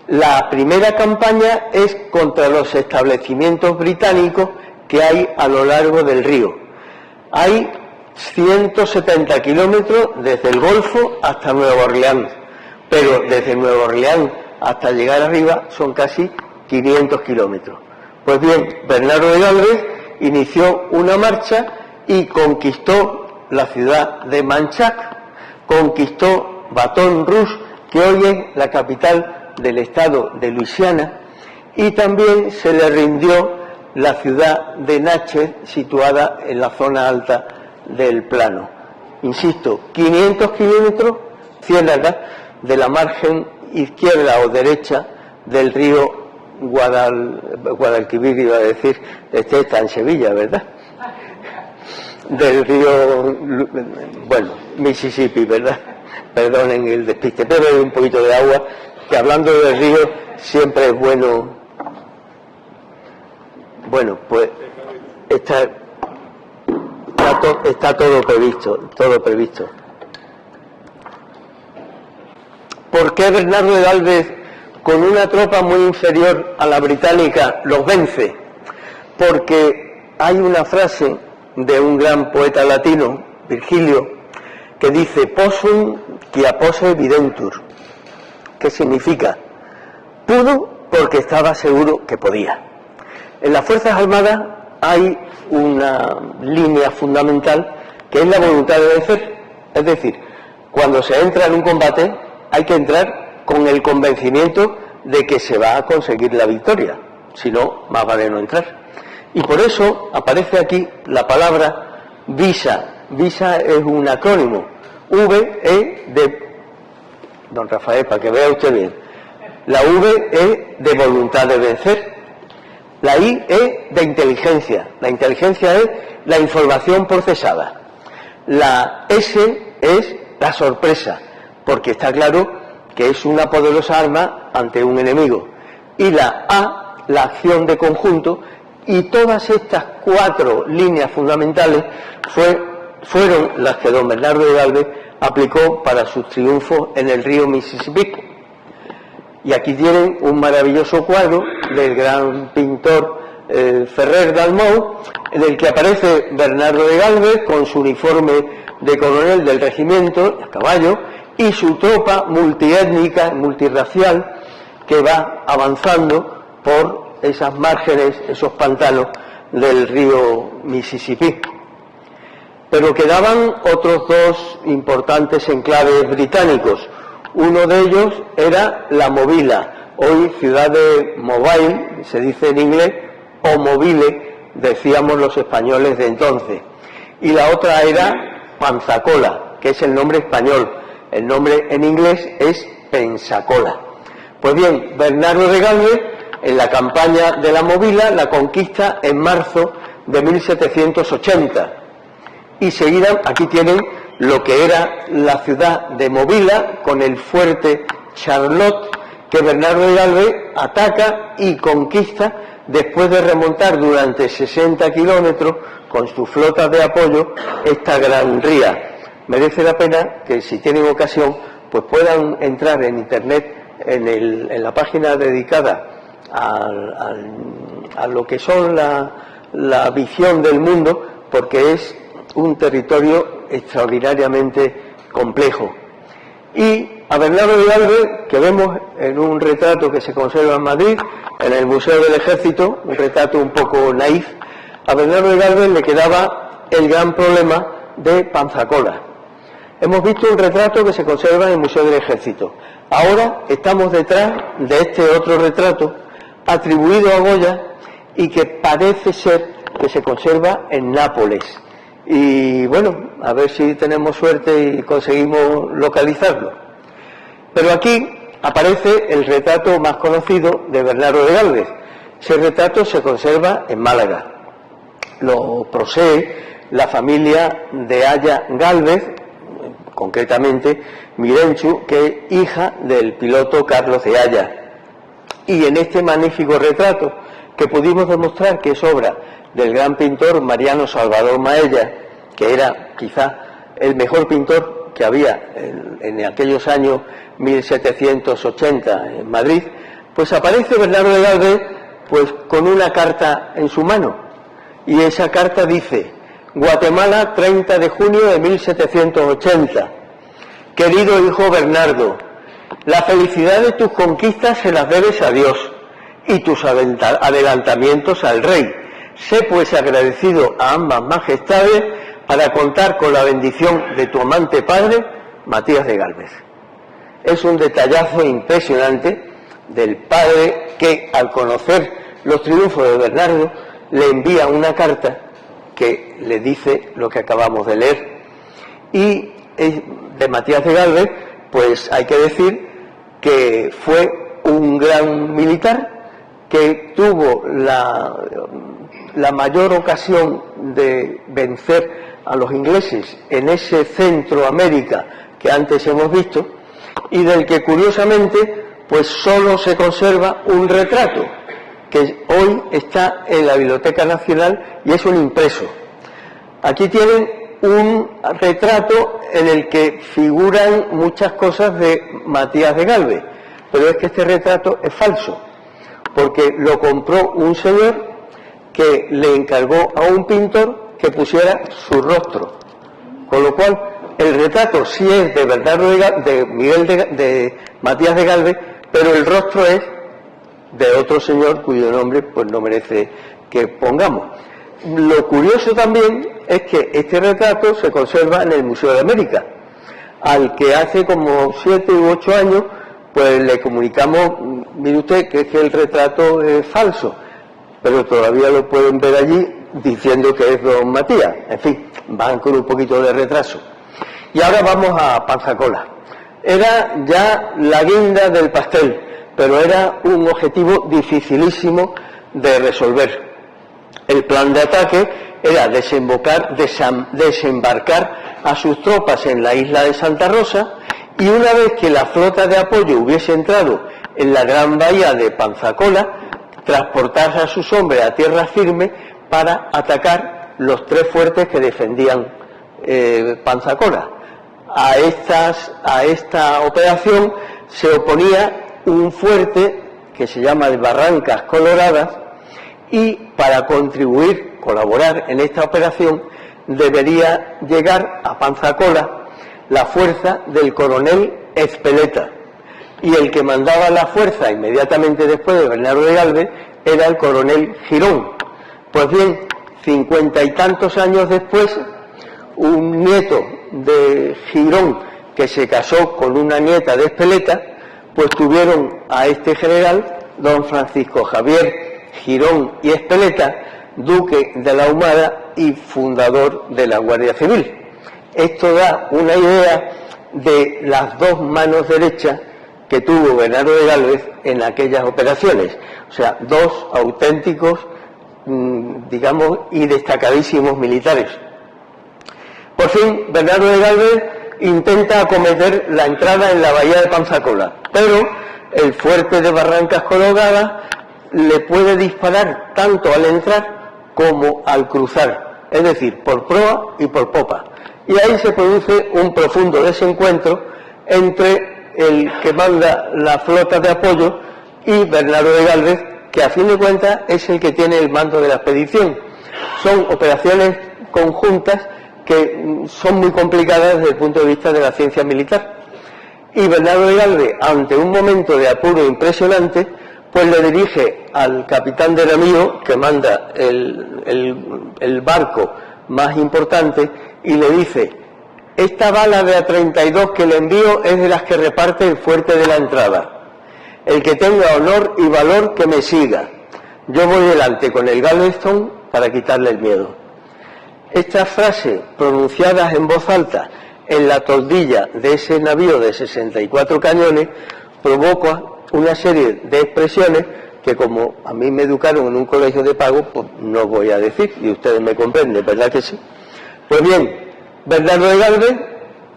Speaker 2: la primera campaña es contra los establecimientos británicos que hay a lo largo del río. Hay 170 kilómetros desde el Golfo hasta Nueva Orleans, pero desde Nueva Orleans hasta llegar arriba son casi 500 kilómetros. Pues bien, Bernardo de Gálvez inició una marcha y conquistó la ciudad de Manchac, conquistó Baton Rouge, que hoy es la capital del estado de Luisiana, y también se le rindió la ciudad de Natchez, situada en la zona alta del plano. Insisto, 500 kilómetros ciénagas de la margen izquierda o derecha del río Guadalquivir, iba a decir, está en Sevilla, ¿verdad? Del río, Mississippi, ¿verdad? Perdonen el despiste, pero un poquito de agua, que hablando del río siempre es bueno. Bueno, pues está todo previsto. ¿Por qué Bernardo de Gálvez, con una tropa muy inferior a la británica, los vence? Porque hay una frase de un gran poeta latino, Virgilio, que dice: possum quia posse videntur. ¿Qué significa? Pudo porque estaba seguro que podía. En las Fuerzas Armadas hay una línea fundamental que es la voluntad de vencer. Es decir, cuando se entra en un combate hay que entrar con el convencimiento de que se va a conseguir la victoria, si no, más vale no entrar. Y por eso aparece aquí la palabra visa. Visa es un acrónimo, V-E de... Don Rafael, para que vea usted bien, la V es de voluntad de vencer. La I es de inteligencia. La inteligencia es la información procesada. La S es la sorpresa, porque está claro que es una poderosa arma ante un enemigo. Y la A, la acción de conjunto, y todas estas 4 líneas fundamentales fueron las que don Bernardo de Gálvez aplicó para sus triunfos en el río Mississippi. Y aquí tienen un maravilloso cuadro del gran pintor Ferrer Dalmau, en el que aparece Bernardo de Gálvez con su uniforme de coronel del regimiento, a caballo, y su tropa multiétnica, multirracial, que va avanzando por esas márgenes, esos pantanos del río Mississippi. Pero quedaban otros 2 importantes enclaves británicos. Uno de ellos era La Movila, hoy ciudad de Mobile, se dice en inglés, o Mobile, decíamos los españoles de entonces. Y la otra era Panzacola, que es el nombre español. El nombre en inglés es Pensacola. Pues bien, Bernardo de Gálvez, en la campaña de La Movila, la conquista en marzo de 1780. Y seguida, aquí tienen lo que era la ciudad de Movila, con el fuerte Charlotte, que Bernardo de Gálvez ataca y conquista después de remontar durante 60 kilómetros con sus flotas de apoyo esta gran ría. Merece la pena que, si tienen ocasión, pues puedan entrar en internet, en la página dedicada a lo que son la visión del mundo, porque es un territorio extraordinariamente complejo. Y a Bernardo de Gálvez, que vemos en un retrato que se conserva en Madrid, en el Museo del Ejército, un retrato un poco naif, a Bernardo de Gálvez le quedaba el gran problema de Panzacola. Hemos visto un retrato que se conserva en el Museo del Ejército. Ahora estamos detrás de este otro retrato, atribuido a Goya, y que parece ser que se conserva en Nápoles. Y bueno, a ver si tenemos suerte y conseguimos localizarlo. Pero aquí aparece el retrato más conocido de Bernardo de Gálvez. Ese retrato se conserva en Málaga. Lo posee la familia de Aya Gálvez, concretamente Mirenchu, que es hija del piloto Carlos de Aya. Y en este magnífico retrato, que pudimos demostrar que es obra del gran pintor Mariano Salvador Maella, que era quizá el mejor pintor que había en aquellos años 1780 en Madrid, pues aparece Bernardo de Gálvez pues con una carta en su mano, y esa carta dice: Guatemala, 30 de junio de 1780. Querido hijo Bernardo, la felicidad de tus conquistas se las debes a Dios y tus adelantamientos al rey. Sé pues agradecido a ambas majestades para contar con la bendición de tu amante padre, Matías de Gálvez. Es un detallazo impresionante del padre que, al conocer los triunfos de Bernardo, le envía una carta que le dice lo que acabamos de leer. Y de Matías de Gálvez, pues hay que decir que fue un gran militar que tuvo la mayor ocasión de vencer a los ingleses en ese Centroamérica que antes hemos visto, y del que curiosamente pues solo se conserva un retrato que hoy está en la Biblioteca Nacional, y es un impreso. Aquí tienen un retrato en el que figuran muchas cosas de Matías de Gálvez, pero es que este retrato es falso, porque lo compró un señor que le encargó a un pintor que pusiera su rostro, con lo cual el retrato sí es de Bernardo de Matías de Gálvez, pero el rostro es de otro señor cuyo nombre pues no merece que pongamos. Lo curioso también es que este retrato se conserva en el Museo de América, al que hace como 7 u 8 años pues le comunicamos: mire usted que es que el retrato es falso, pero todavía lo pueden ver allí diciendo que es don Matías. En fin, van con un poquito de retraso. Y ahora vamos a Panzacola. Era ya la guinda del pastel, pero era un objetivo dificilísimo de resolver. El plan de ataque era desembarcar a sus tropas en la isla de Santa Rosa, y una vez que la flota de apoyo hubiese entrado en la gran bahía de Panzacola, transportarse a sus hombres a tierra firme para atacar los 3 fuertes que defendían Panzacola. A esta operación se oponía un fuerte que se llama de Barrancas Coloradas, y para colaborar en esta operación debería llegar a Panzacola la fuerza del coronel Ezpeleta, y el que mandaba la fuerza inmediatamente después de Bernardo de Gálvez era el coronel Girón. Pues bien, 50 y tantos años después, un nieto de Girón que se casó con una nieta de Ezpeleta, pues tuvieron a este general, don Francisco Javier Girón y Ezpeleta, duque de la Ahumada y fundador de la Guardia Civil. Esto da una idea de las 2 manos derechas que tuvo Bernardo de Gálvez en aquellas operaciones, o sea, 2 auténticos, digamos, y destacadísimos militares. Por fin, Bernardo de Gálvez intenta acometer la entrada en la bahía de Panzacola, pero el fuerte de Barrancas Coloradas le puede disparar tanto al entrar como al cruzar, es decir, por proa y por popa. Y ahí se produce un profundo desencuentro entre el que manda la flota de apoyo y Bernardo de Gálvez, que a fin de cuentas es el que tiene el mando de la expedición. Son operaciones conjuntas que son muy complicadas desde el punto de vista de la ciencia militar. Y Bernardo de Gálvez, ante un momento de apuro impresionante, pues le dirige al capitán de navío, que manda el barco más importante, y le dice: esta bala de A-32 que le envío es de las que reparte el fuerte de la entrada. El que tenga honor y valor que me siga. Yo voy delante con el Galveston para quitarle el miedo. Estas frases pronunciadas en voz alta en la toldilla de ese navío de 64 cañones provoca una serie de expresiones que, como a mí me educaron en un colegio de pago, pues no voy a decir, y ustedes me comprenden, ¿verdad que sí? Pues bien, Bernardo de Gálvez,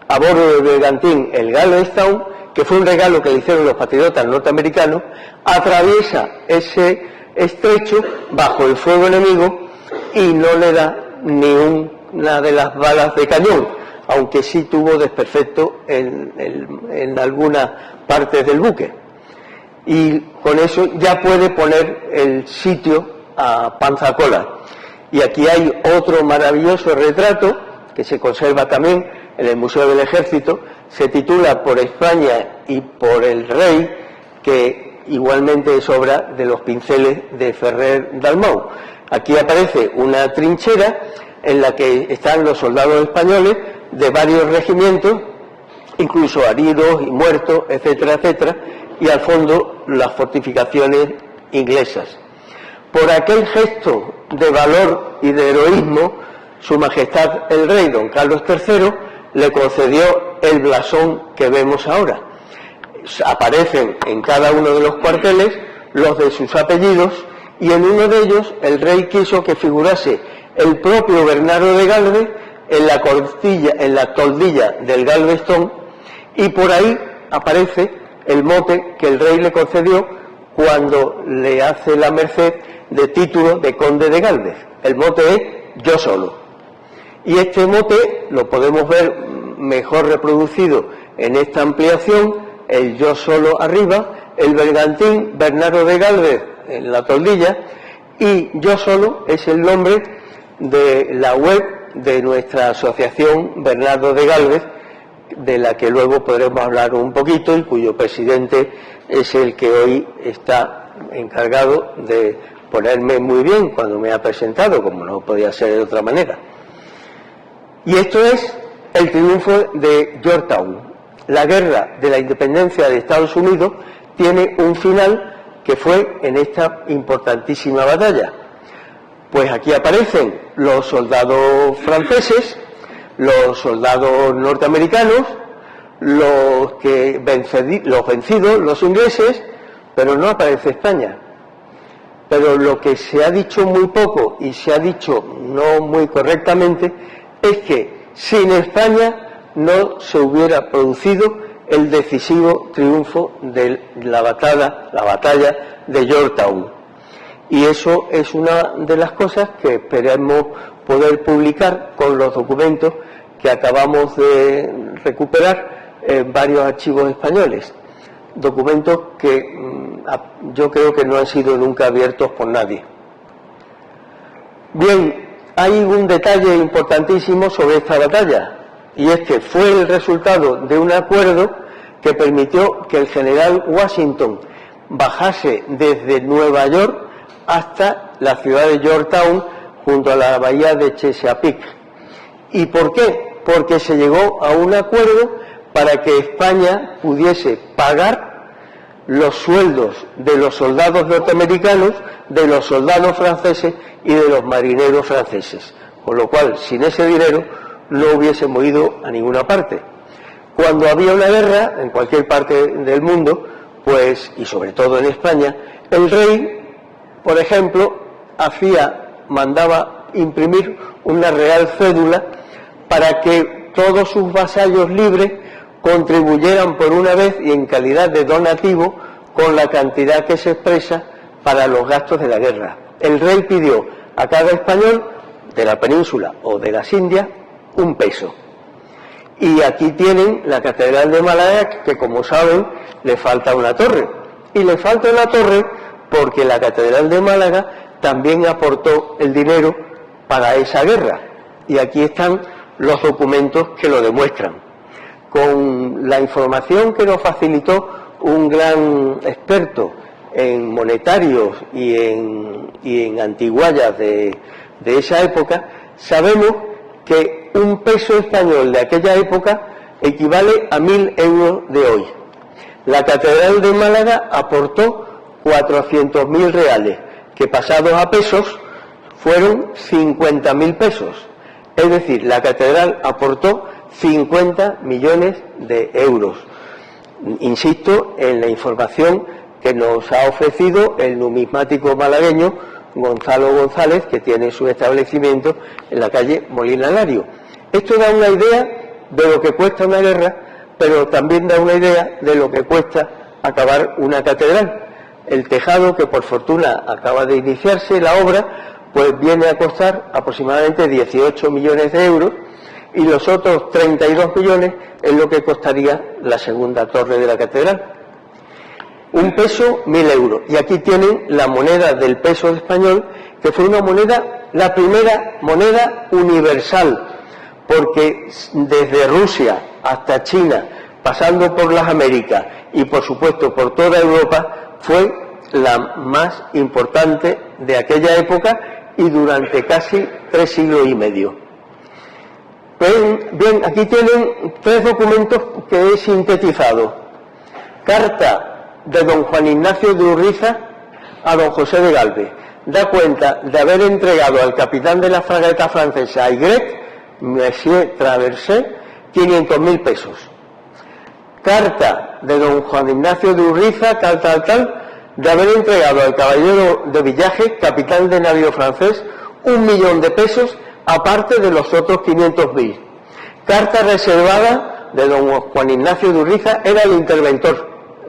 Speaker 2: a bordo del bergantín el Galveston, que fue un regalo que le hicieron los patriotas norteamericanos, atraviesa ese estrecho bajo el fuego enemigo y no le da ni una de las balas de cañón, aunque sí tuvo desperfecto en algunas partes del buque. Y con eso ya puede poner el sitio a Panzacola. Y aquí hay otro maravilloso retrato que se conserva también en el Museo del Ejército, se titula Por España y por el Rey, que igualmente es obra de los pinceles de Ferrer Dalmau. Aquí aparece una trinchera en la que están los soldados españoles de varios regimientos, incluso heridos y muertos, etcétera, etcétera, y al fondo las fortificaciones inglesas. Por aquel gesto de valor y de heroísmo, Su Majestad el Rey Don Carlos III le concedió el blasón que vemos ahora. Aparecen en cada uno de los cuarteles los de sus apellidos, y en uno de ellos el rey quiso que figurase el propio Bernardo de Gálvez en la toldilla del Galveston, y por ahí aparece el mote que el rey le concedió cuando le hace la merced de título de conde de Gálvez. El mote es Yo Solo. Y este mote lo podemos ver mejor reproducido en esta ampliación, el Yo Solo arriba, el bergantín Bernardo de Gálvez en la toldilla, y Yo Solo es el nombre de la web de nuestra asociación Bernardo de Gálvez, de la que luego podremos hablar un poquito y cuyo presidente es el que hoy está encargado de ponerme muy bien cuando me ha presentado, como no podía ser de otra manera. Y esto es el triunfo de Yorktown. La guerra de la independencia de Estados Unidos tiene un final que fue en esta importantísima batalla. Pues aquí aparecen los soldados franceses, los soldados norteamericanos, los vencidos, los ingleses, pero no aparece España. pero lo que se ha dicho muy poco y se ha dicho no muy correctamente es que sin España no se hubiera producido el decisivo triunfo de la batalla de Yorktown. Y eso es una de las cosas que esperemos poder publicar con los documentos que acabamos de recuperar en varios archivos españoles. Documentos que yo creo que no han sido nunca abiertos por nadie. Bien, hay un detalle importantísimo sobre esta batalla, y es que fue el resultado de un acuerdo que permitió que el general Washington bajase desde Nueva York hasta la ciudad de Yorktown, junto a la bahía de Chesapeake. ¿Y por qué? Porque se llegó a un acuerdo para que España pudiese pagar los sueldos de los soldados norteamericanos, de los soldados franceses y de los marineros franceses. Con lo cual, sin ese dinero, no hubiésemos ido a ninguna parte. Cuando había una guerra, en cualquier parte del mundo, pues, y sobre todo en España, el rey, por ejemplo, mandaba imprimir una real cédula para que todos sus vasallos libres contribuyeran por una vez y en calidad de donativo con la cantidad que se expresa para los gastos de la guerra. El rey pidió a cada español de la península o de las Indias $1. Y aquí tienen la Catedral de Málaga, que como saben le falta una torre. Y le falta una torre porque la Catedral de Málaga también aportó el dinero para esa guerra. Y aquí están los documentos que lo demuestran. Con la información que nos facilitó un gran experto en monetarios y en antiguallas de esa época, sabemos que un peso español de aquella época equivale a 1.000 euros de hoy. La Catedral de Málaga aportó 400.000 reales, que pasados a pesos fueron 50.000 pesos. Es decir, la catedral aportó 50 millones de euros. Insisto en la información que nos ha ofrecido el numismático malagueño Gonzalo González, que tiene su establecimiento en la calle Molina Lario. Esto da una idea de lo que cuesta una guerra, pero también da una idea de lo que cuesta acabar una catedral. El tejado, que por fortuna acaba de iniciarse la obra, pues viene a costar aproximadamente 18 millones de euros, y los otros 32 millones es lo que costaría la segunda torre de la catedral. Un peso, 1.000 euros. Y aquí tienen la moneda del peso español, que fue una moneda, la primera moneda universal, porque desde Rusia hasta China, pasando por las Américas y por supuesto por toda Europa, fue la más importante de aquella época y durante casi 3 siglos y medio. Bien, aquí tienen 3 documentos que he sintetizado. Carta de don Juan Ignacio de Urriza a don José de Gálvez. Da cuenta de haber entregado al capitán de la fragata francesa Aigret, Monsieur Traversé, 500.000 pesos. Carta de don Juan Ignacio de Urriza, de haber entregado al caballero de Villaje, capitán de navío francés, 1 millón de pesos, aparte de los otros 500.000. Carta reservada de don Juan Ignacio de Urriza, era el interventor,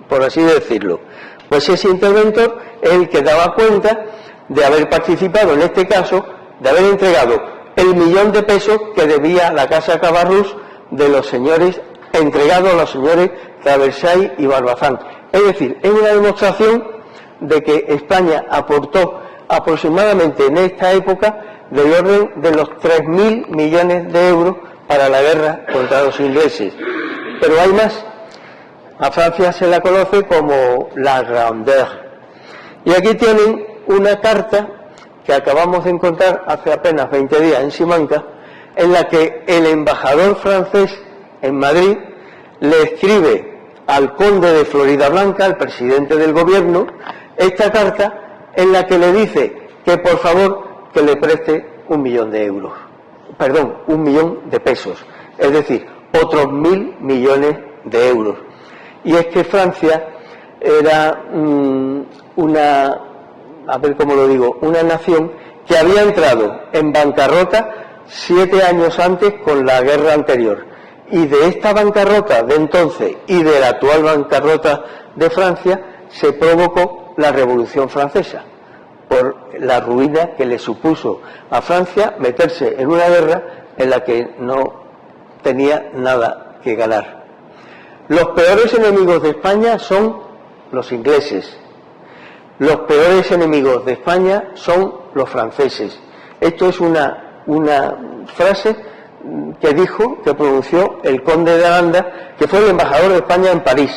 Speaker 2: por así decirlo. Pues ese interventor es el que daba cuenta de haber participado en este caso, de haber entregado el 1 millón de pesos que debía la Casa Cabarrús de los señores, entregado a los señores Traversay y Barbazán. Es decir, es una demostración de que España aportó aproximadamente en esta época del orden de los 3.000 millones de euros para la guerra contra los ingleses. Pero hay más. A Francia se la conoce como la Grandeur. Y aquí tienen una carta que acabamos de encontrar hace apenas 20 días en Simancas, en la que el embajador francés en Madrid le escribe al conde de Floridablanca, al presidente del gobierno, esta carta en la que le dice que por favor que le preste 1 millón de euros. Perdón, 1 millón de pesos. Es decir, otros 1.000 millones de euros. Y es que Francia era una a ver cómo lo digo, una nación que había entrado en bancarrota 7 años antes con la guerra anterior. Y de esta bancarrota de entonces y de la actual bancarrota de Francia se provocó la Revolución Francesa, por la ruina que le supuso a Francia meterse en una guerra en la que no tenía nada que ganar. Los peores enemigos de España son los ingleses. Los peores enemigos de España son los franceses. Esto es una frase que pronunció el conde de Aranda, que fue el embajador de España en París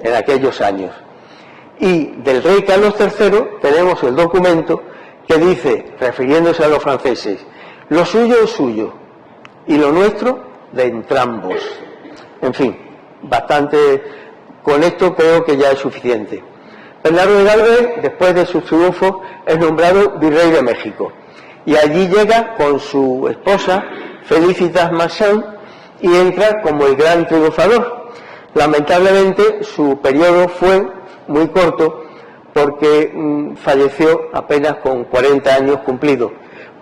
Speaker 2: en aquellos años. Y del rey Carlos III tenemos el documento que dice, refiriéndose a los franceses, lo suyo es suyo y lo nuestro de entrambos. En fin, bastante, con esto creo que ya es suficiente. Bernardo de Galvez, después de sus triunfos, es nombrado virrey de México y allí llega con su esposa Felicitas Marchand y entra como el gran triunfador. Lamentablemente su periodo fue muy corto porque falleció apenas con 40 años cumplidos.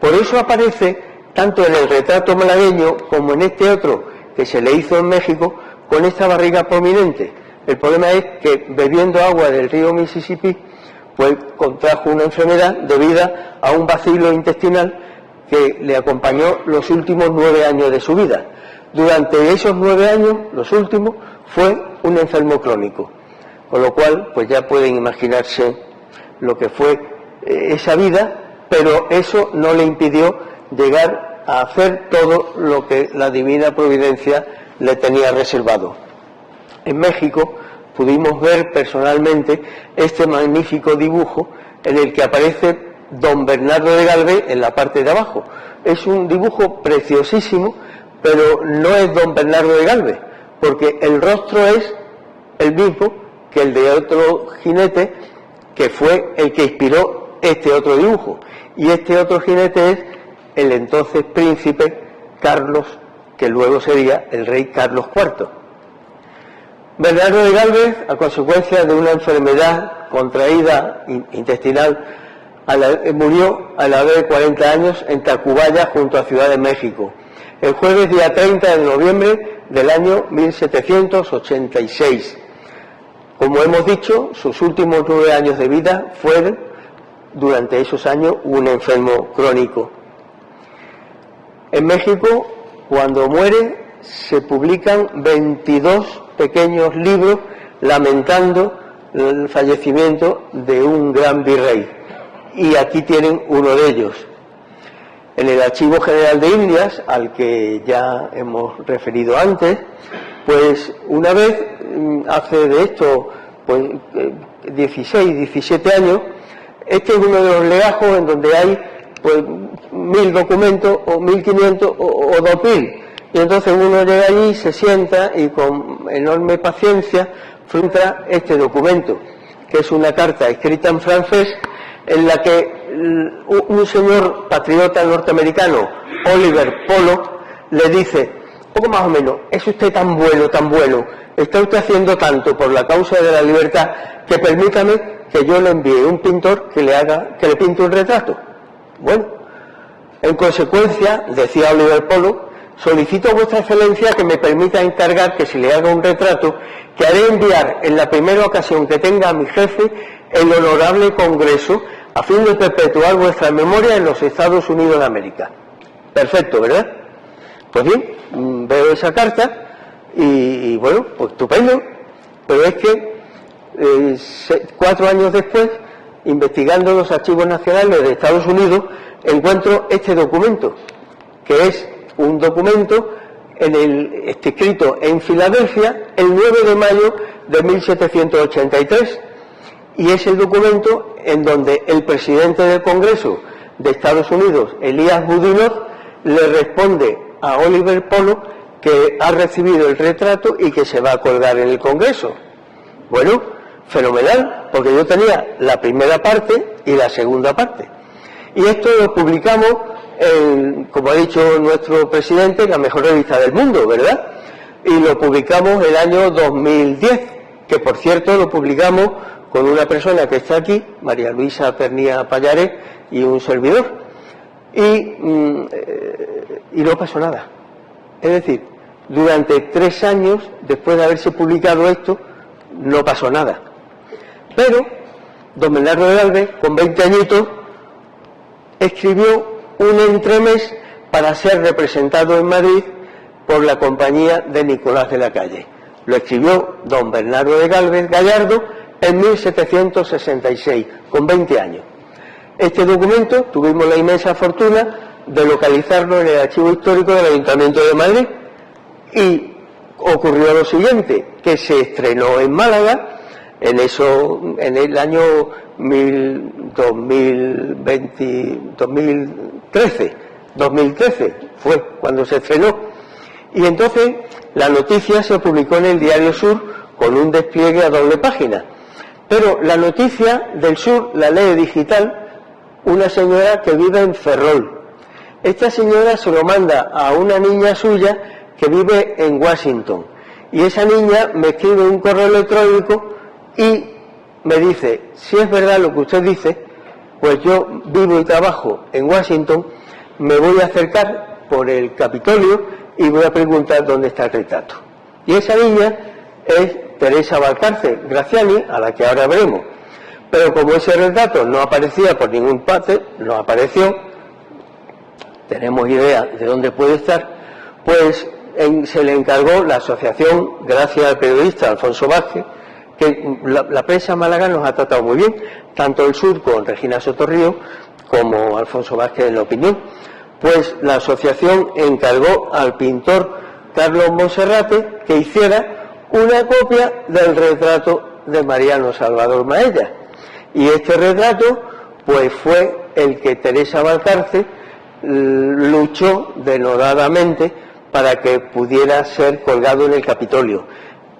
Speaker 2: Por eso aparece tanto en el retrato malagueño como en este otro que se le hizo en México con esta barriga prominente. El problema es que bebiendo agua del río Mississippi pues contrajo una enfermedad debida a un bacilo intestinal que le acompañó los últimos 9 años de su vida. Durante esos 9 años, los últimos, fue un enfermo crónico. Con lo cual, pues ya pueden imaginarse lo que fue esa vida, pero eso no le impidió llegar a hacer todo lo que la divina providencia le tenía reservado. En México pudimos ver personalmente este magnífico dibujo en el que aparece don Bernardo de Galvez en la parte de abajo. Es un dibujo preciosísimo, pero no es don Bernardo de Galvez, porque el rostro es el mismo que el de otro jinete que fue el que inspiró este otro dibujo. Y este otro jinete es el entonces príncipe Carlos, que luego sería el rey Carlos IV. Bernardo de Galvez, a consecuencia de una enfermedad contraída intestinal, murió a la edad de 40 años en Tacubaya, junto a Ciudad de México, el jueves día 30 de noviembre del año 1786. Como hemos dicho, sus últimos 9 años de vida fueron, durante esos años, un enfermo crónico. En México, cuando muere, se publican 22 pequeños libros lamentando el fallecimiento de un gran virrey. Y aquí tienen uno de ellos. En el Archivo General de Indias, al que ya hemos referido antes, pues una vez, hace de esto pues 16, 17 años, este es uno de los legajos en donde hay pues 1000 documentos o 1500 o 2000. Y entonces uno llega allí, se sienta y con enorme paciencia frunta este documento, que es una carta escrita en francés en la que un señor patriota norteamericano, Oliver Pollock, le dice, poco más o menos, es usted tan bueno, está usted haciendo tanto por la causa de la libertad, que permítame que yo le envíe un pintor que le pinte un retrato. Bueno, en consecuencia, decía Oliver Pollock, solicito a vuestra excelencia que me permita encargar que si le haga un retrato, que haré enviar en la primera ocasión que tenga a mi jefe el honorable Congreso, a fin de perpetuar vuestra memoria en los Estados Unidos de América. Perfecto, ¿verdad? Pues bien, veo esa carta y bueno, pues estupendo, pero es que 4 años después, investigando los archivos nacionales de Estados Unidos, encuentro este documento, que es un documento escrito en Filadelfia el 9 de mayo de 1783, y es el documento en donde el presidente del Congreso de Estados Unidos, Elías Boudinot, le responde a Oliver Pollock que ha recibido el retrato y que se va a colgar en el Congreso. Bueno, fenomenal, porque yo tenía la primera parte y la segunda parte. Y esto lo publicamos, como ha dicho nuestro presidente, en la mejor revista del mundo, ¿verdad? Y lo publicamos el año 2010, que por cierto lo publicamos con una persona que está aquí, María Luisa Pernía Pallaré, y un servidor, y no pasó nada. Es decir, durante 3 años, después de haberse publicado esto, no pasó nada. Pero don Bernardo de Gálvez, con 20 añitos, escribió un entremés para ser representado en Madrid por la compañía de Nicolás de la Calle. Lo escribió don Bernardo de Gálvez Gallardo en 1766, con 20 años. Este documento tuvimos la inmensa fortuna de localizarlo en el archivo histórico del Ayuntamiento de Madrid, y ocurrió lo siguiente, que se estrenó en Málaga en el año 2013 fue cuando se estrenó, y entonces la noticia se publicó en el Diario Sur con un despliegue a doble página. Pero la noticia del Sur la lee digital una señora que vive en Ferrol. Esta señora se lo manda a una niña suya que vive en Washington, y esa niña me escribe un correo electrónico y me dice: si es verdad lo que usted dice, pues yo vivo y trabajo en Washington, me voy a acercar por el Capitolio y voy a preguntar dónde está el retrato. Y esa niña es Teresa Valcárcel Graziani, a la que ahora veremos. Pero como ese retrato no aparecía por ningún parte, no apareció, tenemos idea de dónde puede estar, pues se le encargó la asociación, gracias al periodista Alfonso Vázquez, que la prensa málaga nos ha tratado muy bien, tanto el Sur con Regina Sotorrío como Alfonso Vázquez en La Opinión. Pues la asociación encargó al pintor Carlos Monserrate que hiciera una copia del retrato de Mariano Salvador Maella, y este retrato pues fue el que Teresa Valcárcel luchó denodadamente para que pudiera ser colgado en el Capitolio.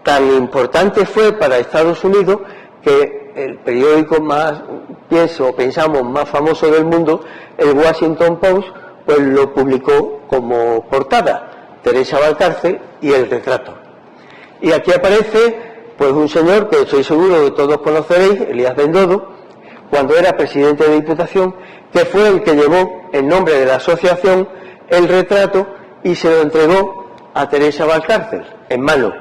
Speaker 2: Tan importante fue para Estados Unidos que el periódico pensamos más famoso del mundo, el Washington Post, pues lo publicó como portada, Teresa Valcárcel y el retrato. Y aquí aparece pues un señor que estoy seguro que todos conoceréis, Elías Bendodo, cuando era presidente de Diputación, que fue el que llevó en nombre de la asociación el retrato y se lo entregó a Teresa Valcárcel en mano,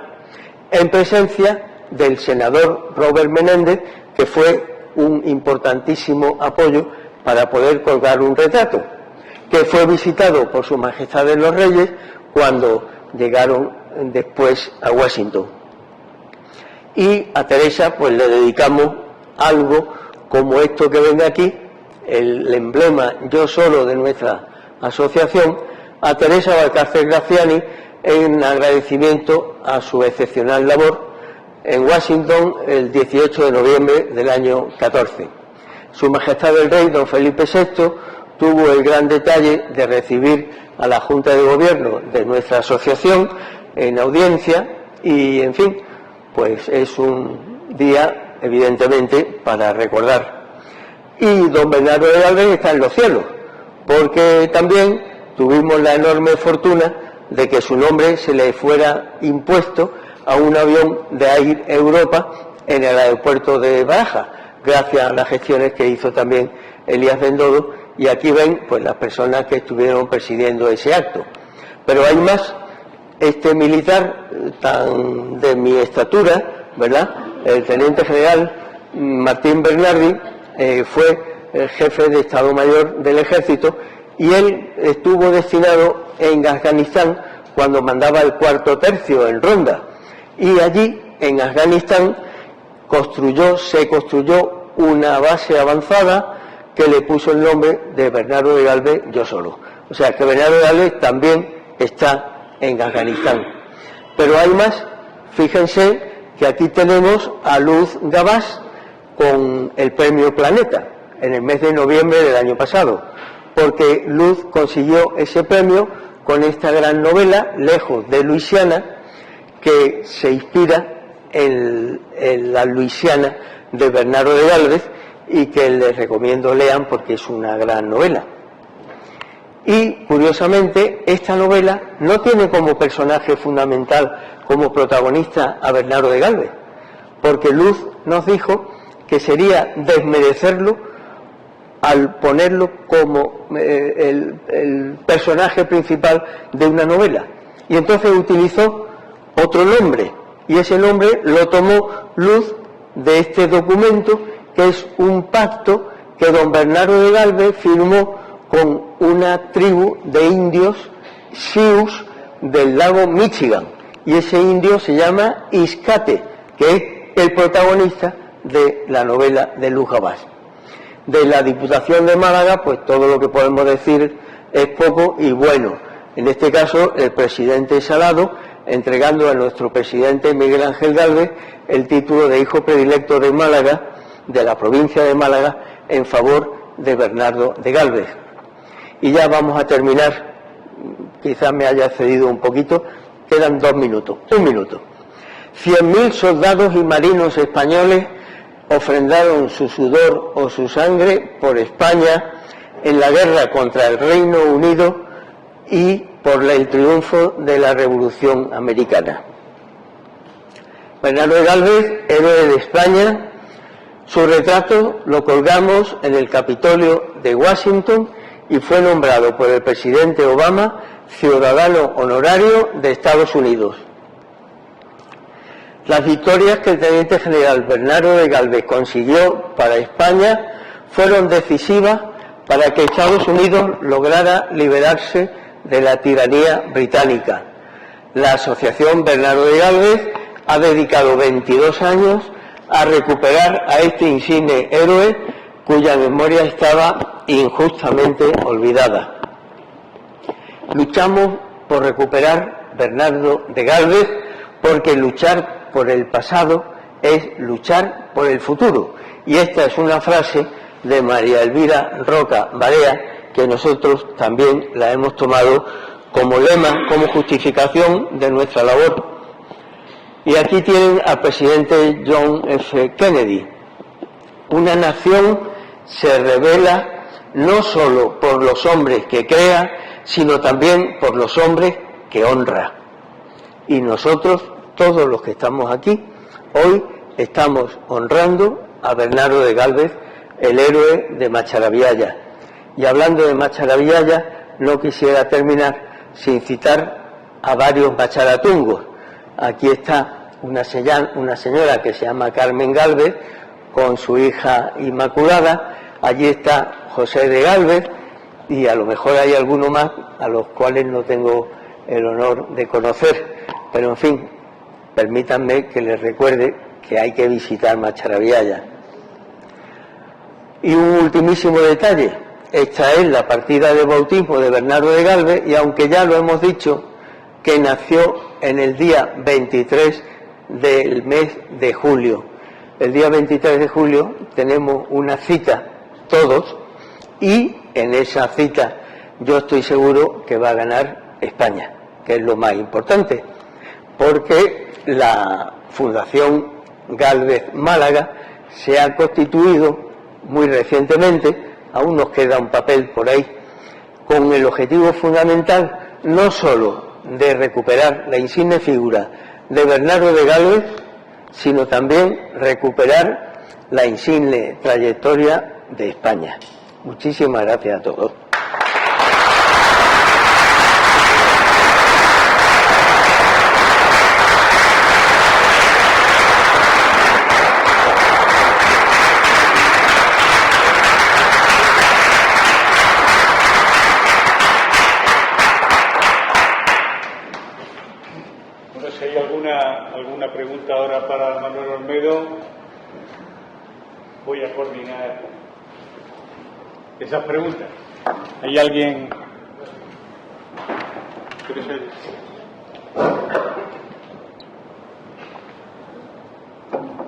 Speaker 2: en presencia del senador Robert Menéndez, que fue un importantísimo apoyo para poder colgar un retrato, que fue visitado por Su Majestad de los Reyes cuando llegaron después a Washington. Y a Teresa pues le dedicamos algo como esto que ven aquí, el emblema Yo Solo de nuestra asociación, a Teresa Valcárcel Graziani, en agradecimiento a su excepcional labor en Washington el 18 de noviembre del año 14. Su Majestad el Rey, don Felipe VI, tuvo el gran detalle de recibir a la Junta de Gobierno de nuestra asociación en audiencia y, en fin, pues es un día, evidentemente, para recordar. Y don Bernardo de Gálvez está en los cielos, porque también tuvimos la enorme fortuna de que su nombre se le fuera impuesto a un avión de Air Europa en el aeropuerto de Barajas, gracias a las gestiones que hizo también Elías Bendodo, y aquí ven pues las personas que estuvieron presidiendo ese acto. Pero hay más. Este militar tan de mi estatura, ¿verdad?, el teniente general Martín Bernardi, fue el jefe de Estado Mayor del Ejército, y él estuvo destinado en Afganistán cuando mandaba el 4º tercio en Ronda, y allí en Afganistán se construyó una base avanzada que le puso el nombre de Bernardo de Gálvez Yo Solo. O sea que Bernardo de Gálvez también está en Afganistán. Pero hay más. Fíjense que aquí tenemos a Luz Gabás con el premio Planeta en el mes de noviembre del año pasado, porque Luz consiguió ese premio con esta gran novela, Lejos de Luisiana, que se inspira en la Luisiana de Bernardo de Gálvez y que les recomiendo lean porque es una gran novela. Y, curiosamente, esta novela no tiene como personaje fundamental, como protagonista, a Bernardo de Gálvez, porque Luz nos dijo que sería desmerecerlo al ponerlo como el personaje principal de una novela. Y entonces utilizó otro nombre, y ese nombre lo tomó luz de este documento, que es un pacto que don Bernardo de Gálvez firmó con una tribu de indios Sioux del lago Michigan, y ese indio se llama Iscate, que es el protagonista de la novela de Luz Gabás. De la Diputación de Málaga, pues todo lo que podemos decir es poco y bueno. En este caso, el presidente Salado, entregando a nuestro presidente Miguel Ángel Gálvez el título de hijo predilecto de Málaga, de la provincia de Málaga, en favor de Bernardo de Gálvez. Y ya vamos a terminar, quizás me haya excedido un poquito, quedan 2 minutos, 1 minuto. 100.000 soldados y marinos españoles ofrendaron su sudor o su sangre por España en la guerra contra el Reino Unido y por el triunfo de la Revolución Americana. Bernardo de Gálvez, héroe de España, su retrato lo colgamos en el Capitolio de Washington y fue nombrado por el presidente Obama ciudadano honorario de Estados Unidos. Las victorias que el teniente general Bernardo de Gálvez consiguió para España fueron decisivas para que Estados Unidos lograra liberarse de la tiranía británica. La Asociación Bernardo de Gálvez ha dedicado 22 años a recuperar a este insigne héroe cuya memoria estaba injustamente olvidada. Luchamos por recuperar Bernardo de Gálvez porque luchar por el pasado es luchar por el futuro. Y esta es una frase de María Elvira Roca Barea, que nosotros también la hemos tomado como lema, como justificación de nuestra labor. Y aquí tienen al presidente John F. Kennedy. Una nación se revela no solo por los hombres que crea, sino también por los hombres que honra. Y nosotros, todos los que estamos aquí, hoy estamos honrando a Bernardo de Gálvez, el héroe de Macharabiaya. Y hablando de Macharabiaya, no quisiera terminar sin citar a varios macharatungos. Aquí está una señora que se llama Carmen Gálvez, con su hija Inmaculada. Allí está José de Gálvez, y a lo mejor hay alguno más a los cuales no tengo el honor de conocer. Pero en fin, permítanme que les recuerde que hay que visitar Macharabiaya. Y un ultimísimo detalle, esta es la partida de bautismo de Bernardo de Gálvez, y aunque ya lo hemos dicho, que nació en el día 23 del mes de julio. El día 23 de julio tenemos una cita todos, y en esa cita yo estoy seguro que va a ganar España, que es lo más importante, porque la Fundación Gálvez Málaga se ha constituido muy recientemente, aún nos queda un papel por ahí, con el objetivo fundamental no solo de recuperar la insigne figura de Bernardo de Gálvez, sino también recuperar la insigne trayectoria de España. Muchísimas gracias a todos.
Speaker 4: Si hay alguna pregunta ahora para Manuel Olmedo, voy a coordinar esas preguntas. ¿Hay alguien?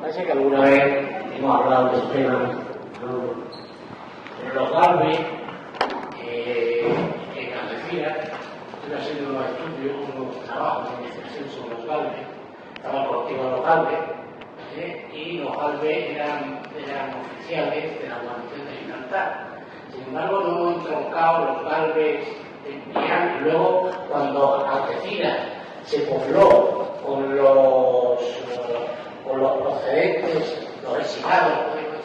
Speaker 5: Parece que alguna vez hemos hablado del tema de los Gálvez, en Algeciras. Estoy haciendo unos estudios, unos trabajos de investigación sobre los Gálvez. Estaba contigo los Gálvez, y los Gálvez eran oficiales de la guarnición de Gibraltar. Sin embargo, no hemos entroncado los Gálvez en Pián, y luego, cuando Algeciras se pobló con los procedentes, los exiliados, podemos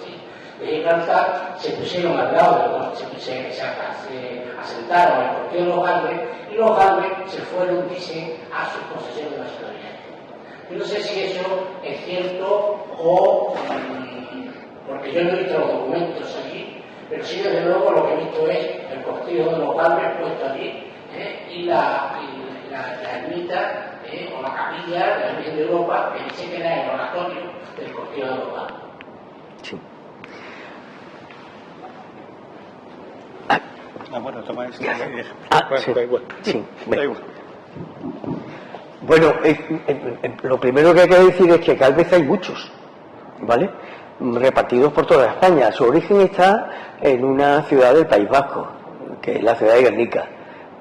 Speaker 5: Gibraltar se pusieron al lado, se asentaron en el Cortijo de los Galvez, y los Galvez se fueron, dicen, a sus posesiones nacionales. Yo no sé si eso es cierto o porque yo no he visto los documentos allí, pero sí desde luego lo que he visto es el Cortijo de los Galvez puesto allí, y la ermita o la capilla de la Virgen de Europa, que dice que era el oratorio del Cortijo de los Galvez.
Speaker 2: Sí.
Speaker 4: Bueno, toma esto.
Speaker 2: Sí.
Speaker 4: Da igual.
Speaker 2: Sí.
Speaker 4: Da igual.
Speaker 2: Bueno, lo primero que hay que decir es que Gálvez hay muchos, ¿vale? Repartidos por toda España. Su origen está en una ciudad del País Vasco, que es la ciudad de Guernica,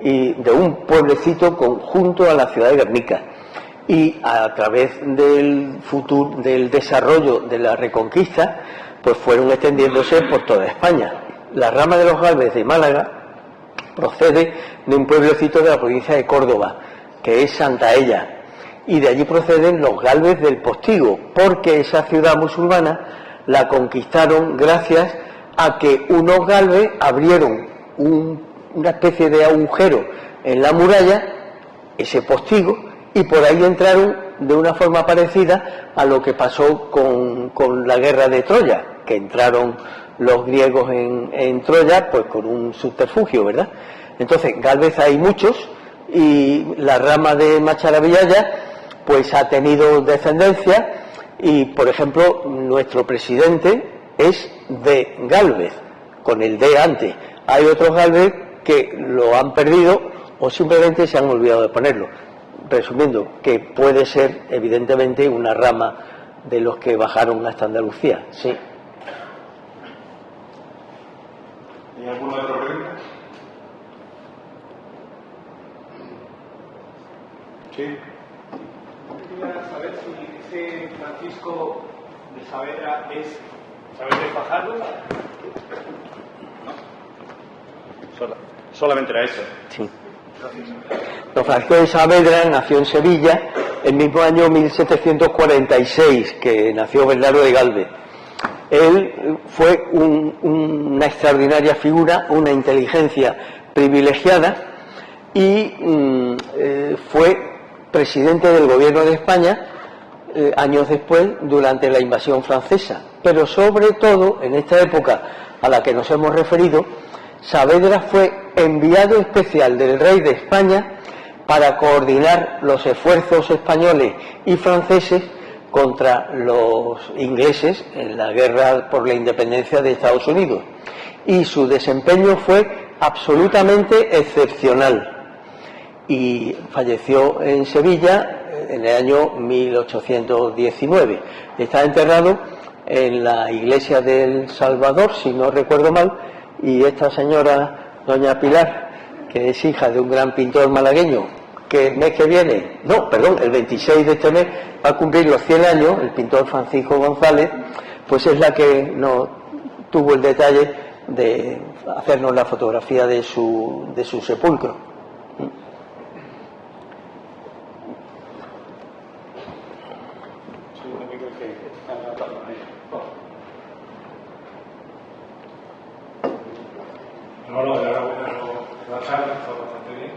Speaker 2: y de un pueblecito conjunto a la ciudad de Guernica. Y a través del desarrollo de la Reconquista, pues fueron extendiéndose por toda España. La rama de los Gálvez de Málaga procede de un pueblecito de la provincia de Córdoba, que es Santa Ella, y de allí proceden los Gálvez del Postigo, porque esa ciudad musulmana la conquistaron gracias a que unos Gálvez abrieron una especie de agujero en la muralla, ese Postigo, y por ahí entraron de una forma parecida a lo que pasó con la guerra de Troya, que entraron los griegos en Troya, pues con un subterfugio, ¿verdad? Entonces, Gálvez hay muchos, y la rama de Macharavillaya pues ha tenido descendencia, y por ejemplo nuestro presidente es de Gálvez, con el D antes. Hay otros Gálvez que lo han perdido o simplemente se han olvidado de ponerlo. Resumiendo, que puede ser evidentemente una rama de los que bajaron hasta Andalucía, sí.
Speaker 4: ¿Hay alguna otra pregunta? Sí.
Speaker 1: Quería saber si ese Francisco de Saavedra es Saavedra de Fajardo.
Speaker 4: No. Solamente era eso.
Speaker 2: Sí. Don Francisco de Saavedra nació en Sevilla el mismo año 1746 que nació Bernardo de Gálvez. Él fue una extraordinaria figura, una inteligencia privilegiada, y fue presidente del gobierno de España años después, durante la invasión francesa. Pero sobre todo, en esta época a la que nos hemos referido, Saavedra fue enviado especial del rey de España para coordinar los esfuerzos españoles y franceses contra los ingleses en la guerra por la independencia de Estados Unidos. Y su desempeño fue absolutamente excepcional. Y falleció en Sevilla en el año 1819. Está enterrado en la iglesia del Salvador, si no recuerdo mal, y esta señora, doña Pilar, que es hija de un gran pintor malagueño, que el mes que viene, el 26 de este mes, va a cumplir los 100 años, el pintor Francisco González, pues es la que nos tuvo el detalle de hacernos la fotografía de su sepulcro.
Speaker 6: Buenas tardes, está bastante bien.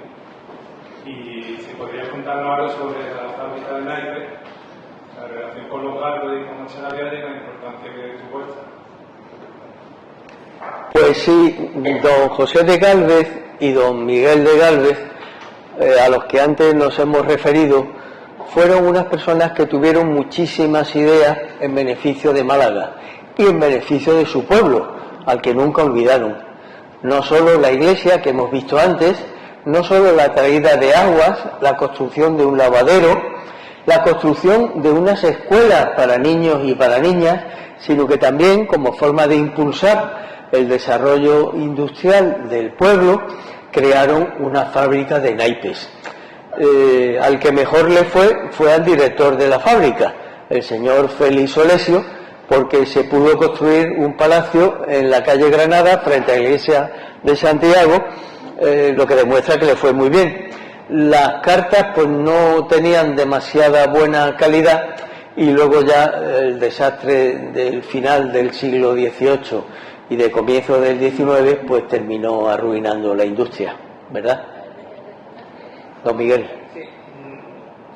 Speaker 6: Y si podrías contarnos algo sobre la fábrica de naipes, la relación con los Gálvez y con Macharavillaya y la importancia que tuvo esta.
Speaker 2: Pues sí, don José de Gálvez y don Miguel de Gálvez, a los que antes nos hemos referido, fueron unas personas que tuvieron muchísimas ideas en beneficio de Málaga y en beneficio de su pueblo, al que nunca olvidaron. No solo la iglesia que hemos visto antes, no solo la traída de aguas, la construcción de un lavadero, la construcción de unas escuelas para niños y para niñas, sino que también, como forma de impulsar el desarrollo industrial del pueblo, crearon una fábrica de naipes. Al que mejor le fue al director de la fábrica, el señor Félix Olesio, porque se pudo construir un palacio en la calle Granada, frente a la iglesia de Santiago, lo que demuestra que le fue muy bien. Las cartas pues no tenían demasiada buena calidad, y luego ya el desastre del final del siglo XVIII y de comienzo del XIX pues terminó arruinando la industria, ¿verdad? Don Miguel.
Speaker 1: Sí,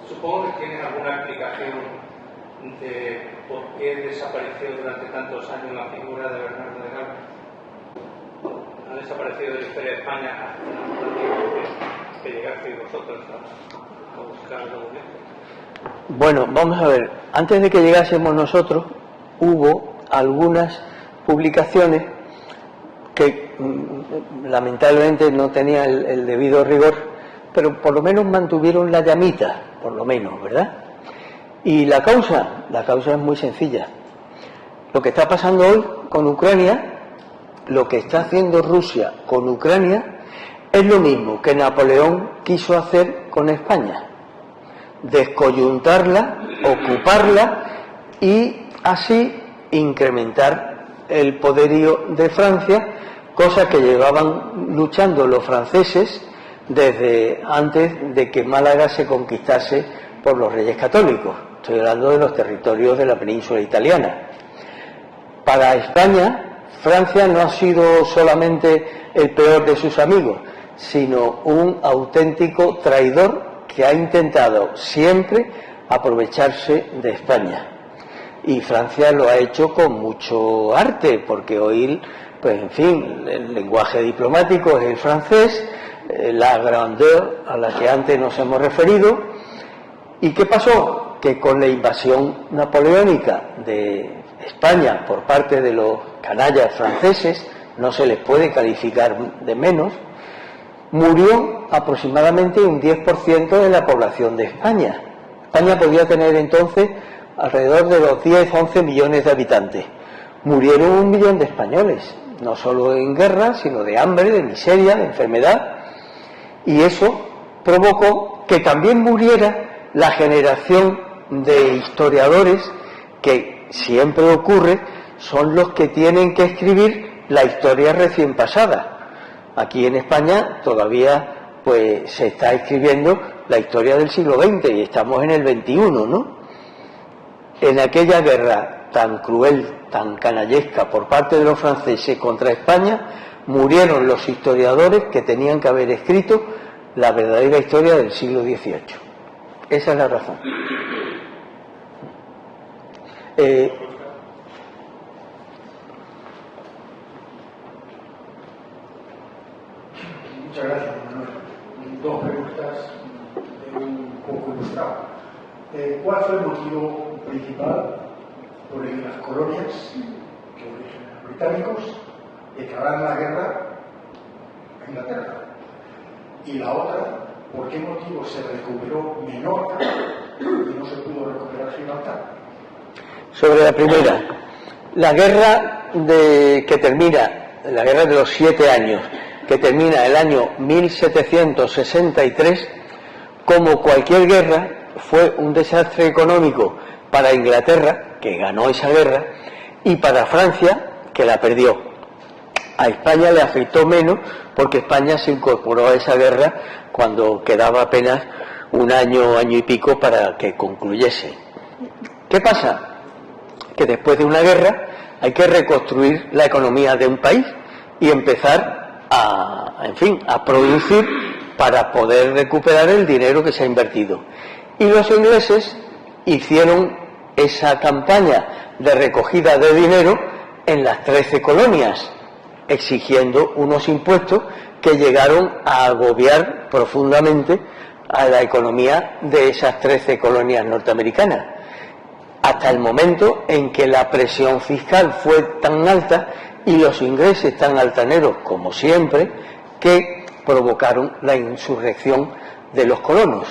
Speaker 1: supongo que tienen alguna explicación de por qué desapareció durante tantos años la figura de Bernardo de Galvez. Ha desaparecido de la historia de España hasta que llegasteis vosotros a buscar el documento.
Speaker 2: Bueno, vamos a ver, antes de que llegásemos nosotros hubo algunas publicaciones que lamentablemente no tenían el debido rigor, pero por lo menos mantuvieron la llamita, por lo menos, ¿verdad? Y la causa es muy sencilla. Lo que está pasando hoy con Ucrania, lo que está haciendo Rusia con Ucrania, es lo mismo que Napoleón quiso hacer con España. Descoyuntarla, ocuparla y así incrementar el poderío de Francia, cosa que llevaban luchando los franceses desde antes de que Málaga se conquistase por los reyes católicos. Estoy hablando de los territorios de la península italiana. Para España, Francia no ha sido solamente el peor de sus amigos, sino un auténtico traidor que ha intentado siempre aprovecharse de España. Y Francia lo ha hecho con mucho arte, porque hoy, pues en fin, el lenguaje diplomático es el francés, la grandeur a la que antes nos hemos referido. ¿Y qué pasó? Que con la invasión napoleónica de España por parte de los canallas franceses, no se les puede calificar de menos, murió aproximadamente un 10% de la población de España. España podía tener entonces alrededor de los 10-11 millones de habitantes. Murieron 1 millón de españoles, no solo en guerra, sino de hambre, de miseria, de enfermedad, y eso provocó que también muriera la generación de historiadores que siempre ocurre, son los que tienen que escribir la historia recién pasada. Aquí en España todavía pues se está escribiendo la historia del siglo XX y estamos en el XXI, ¿no? En aquella guerra tan cruel, tan canallesca por parte de los franceses contra España, murieron los historiadores que tenían que haber escrito la verdadera historia del siglo XVIII. Esa es la razón.
Speaker 7: Muchas gracias, Manuel. Dos preguntas un poco ilustrado. ¿Cuál fue el motivo principal por el que las colonias que origen los británicos declararon la guerra a Inglaterra? Y la otra, ¿por qué motivo se recuperó Menorca y no se pudo recuperar Gibraltar?
Speaker 2: Sobre la primera, la guerra que termina, la guerra de los 7 años, que termina el año 1763, como cualquier guerra, fue un desastre económico para Inglaterra, que ganó esa guerra, y para Francia, que la perdió. A España le afectó menos, porque España se incorporó a esa guerra cuando quedaba apenas un año, año y pico para que concluyese. ¿Qué pasa? Que después de una guerra hay que reconstruir la economía de un país y empezar a producir para poder recuperar el dinero que se ha invertido. Y los ingleses hicieron esa campaña de recogida de dinero en las 13 colonias, exigiendo unos impuestos que llegaron a agobiar profundamente a la economía de esas 13 colonias norteamericanas, hasta el momento en que la presión fiscal fue tan alta y los ingleses tan altaneros como siempre, que provocaron la insurrección de los colonos.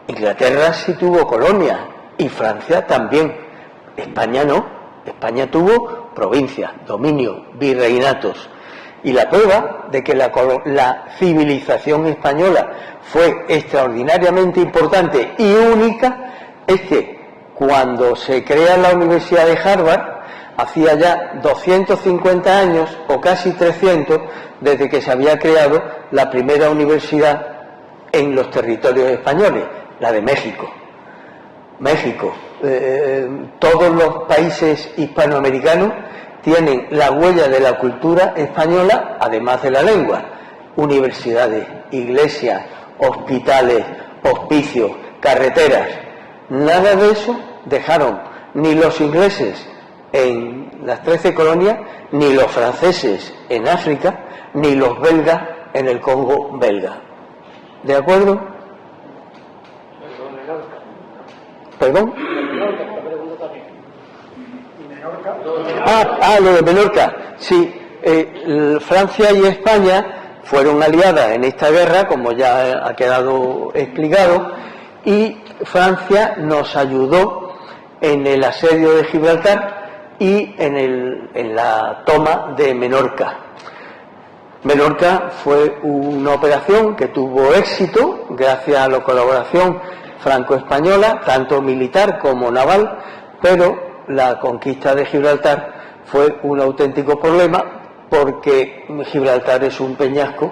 Speaker 2: Inglaterra sí tuvo colonias y Francia también. España no. España tuvo provincias, dominio, virreinatos. Y la prueba de que la civilización española fue extraordinariamente importante y única es que cuando se crea la Universidad de Harvard, hacía ya 250 años o casi 300 desde que se había creado la primera universidad en los territorios españoles, la de México. México, todos los países hispanoamericanos tienen la huella de la cultura española, además de la lengua. Universidades, iglesias, hospitales, hospicios, carreteras. Nada de eso dejaron ni los ingleses en las 13 colonias, ni los franceses en África, ni los belgas en el Congo belga. ¿De acuerdo? ¿Perdón? Lo de Menorca. Sí, Francia y España fueron aliadas en esta guerra, como ya ha quedado explicado, y Francia nos ayudó en el asedio de Gibraltar y en la toma de Menorca. Menorca fue una operación que tuvo éxito gracias a la colaboración franco-española, tanto militar como naval, pero la conquista de Gibraltar fue un auténtico problema porque Gibraltar es un peñasco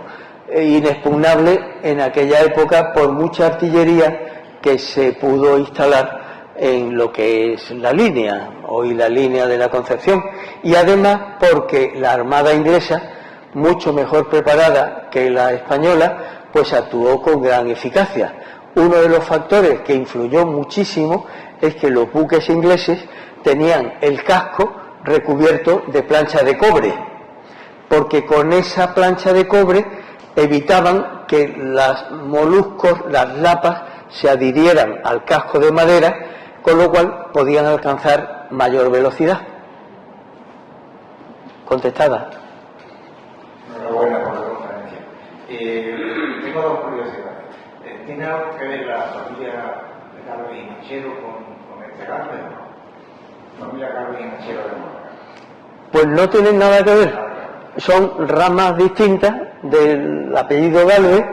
Speaker 2: inexpugnable en aquella época por mucha artillería que se pudo instalar en lo que es la línea, hoy la línea de la Concepción, y además porque la armada inglesa, mucho mejor preparada que la española, pues actuó con gran eficacia. Uno de los factores que influyó muchísimo es que los buques ingleses tenían el casco recubierto de plancha de cobre, porque con esa plancha de cobre evitaban que los moluscos, las lapas, se adhirieran al casco de madera, con lo cual podían alcanzar mayor velocidad. Contestada.
Speaker 8: Enhorabuena por la conferencia. Tengo dos curiosidades. ¿Tiene algo que ver la familia de Carlos y Machero con este Galvez o no? Familia Carlos y Machero de Málaga.
Speaker 2: Pues no tienen nada que ver. Son ramas distintas del apellido Galvez,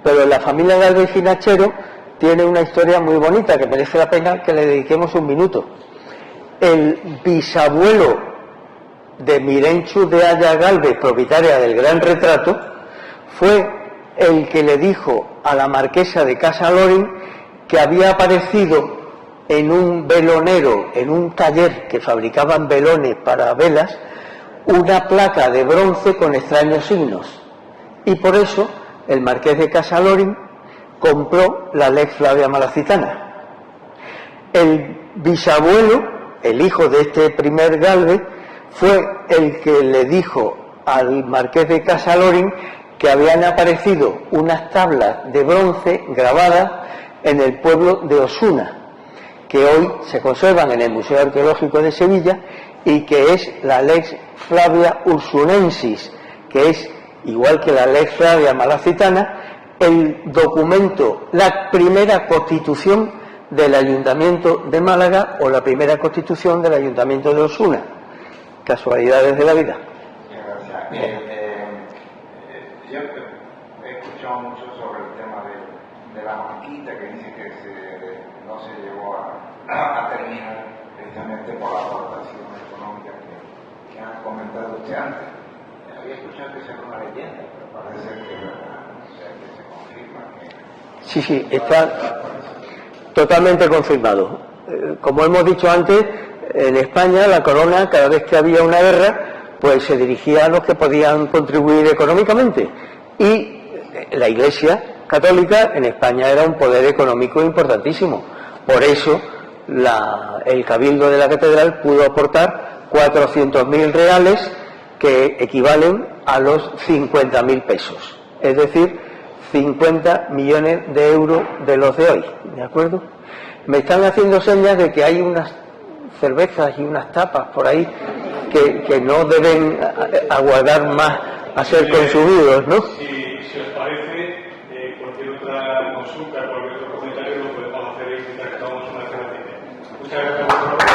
Speaker 2: pero la familia Galvez y Ginachero tiene una historia muy bonita que merece la pena que le dediquemos un minuto. El bisabuelo de Mirenchu de Aya Galvez, propietaria del Gran Retrato, fue el que le dijo a la marquesa de Casa Loring que había aparecido en un velonero, en un taller que fabricaban velones para velas, una placa de bronce con extraños signos. Y por eso el marqués de Casa Loring compró la Lex Flavia Malacitana. El bisabuelo, el hijo de este primer Galvez, fue el que le dijo al marqués de Casa Loring que habían aparecido unas tablas de bronce grabadas en el pueblo de Osuna, que hoy se conservan en el Museo Arqueológico de Sevilla, y que es la Lex Flavia Ursunensis, que es, igual que la Lex Flavia Malacitana, el documento, la primera constitución del Ayuntamiento de Málaga o la primera constitución del Ayuntamiento de Osuna. Casualidades de la vida.
Speaker 8: Gracias. Yo he escuchado mucho sobre el tema de la Mosquita, que dice que no se llegó a terminar precisamente por la aportación económica que han comentado usted antes. Había escuchado que sea una leyenda, pero parece que se confirma que...
Speaker 2: Sí, está totalmente confirmado. Como hemos dicho antes, en España la corona, cada vez que había una guerra, pues se dirigía a los que podían contribuir económicamente. Y la Iglesia católica en España era un poder económico importantísimo. Por eso el Cabildo de la Catedral pudo aportar 400.000 reales, que equivalen a los 50.000 pesos. Es decir, 50 millones de euros de los de hoy. ¿De acuerdo? Me están haciendo señas de que hay unas cervezas y unas tapas por ahí que no deben aguardar más a ser consumidos, ¿no?
Speaker 6: Si os parece, cualquier otra consulta, cualquier otro comentario lo podemos hacer mientras que tomamos una cervecita. Muchas gracias.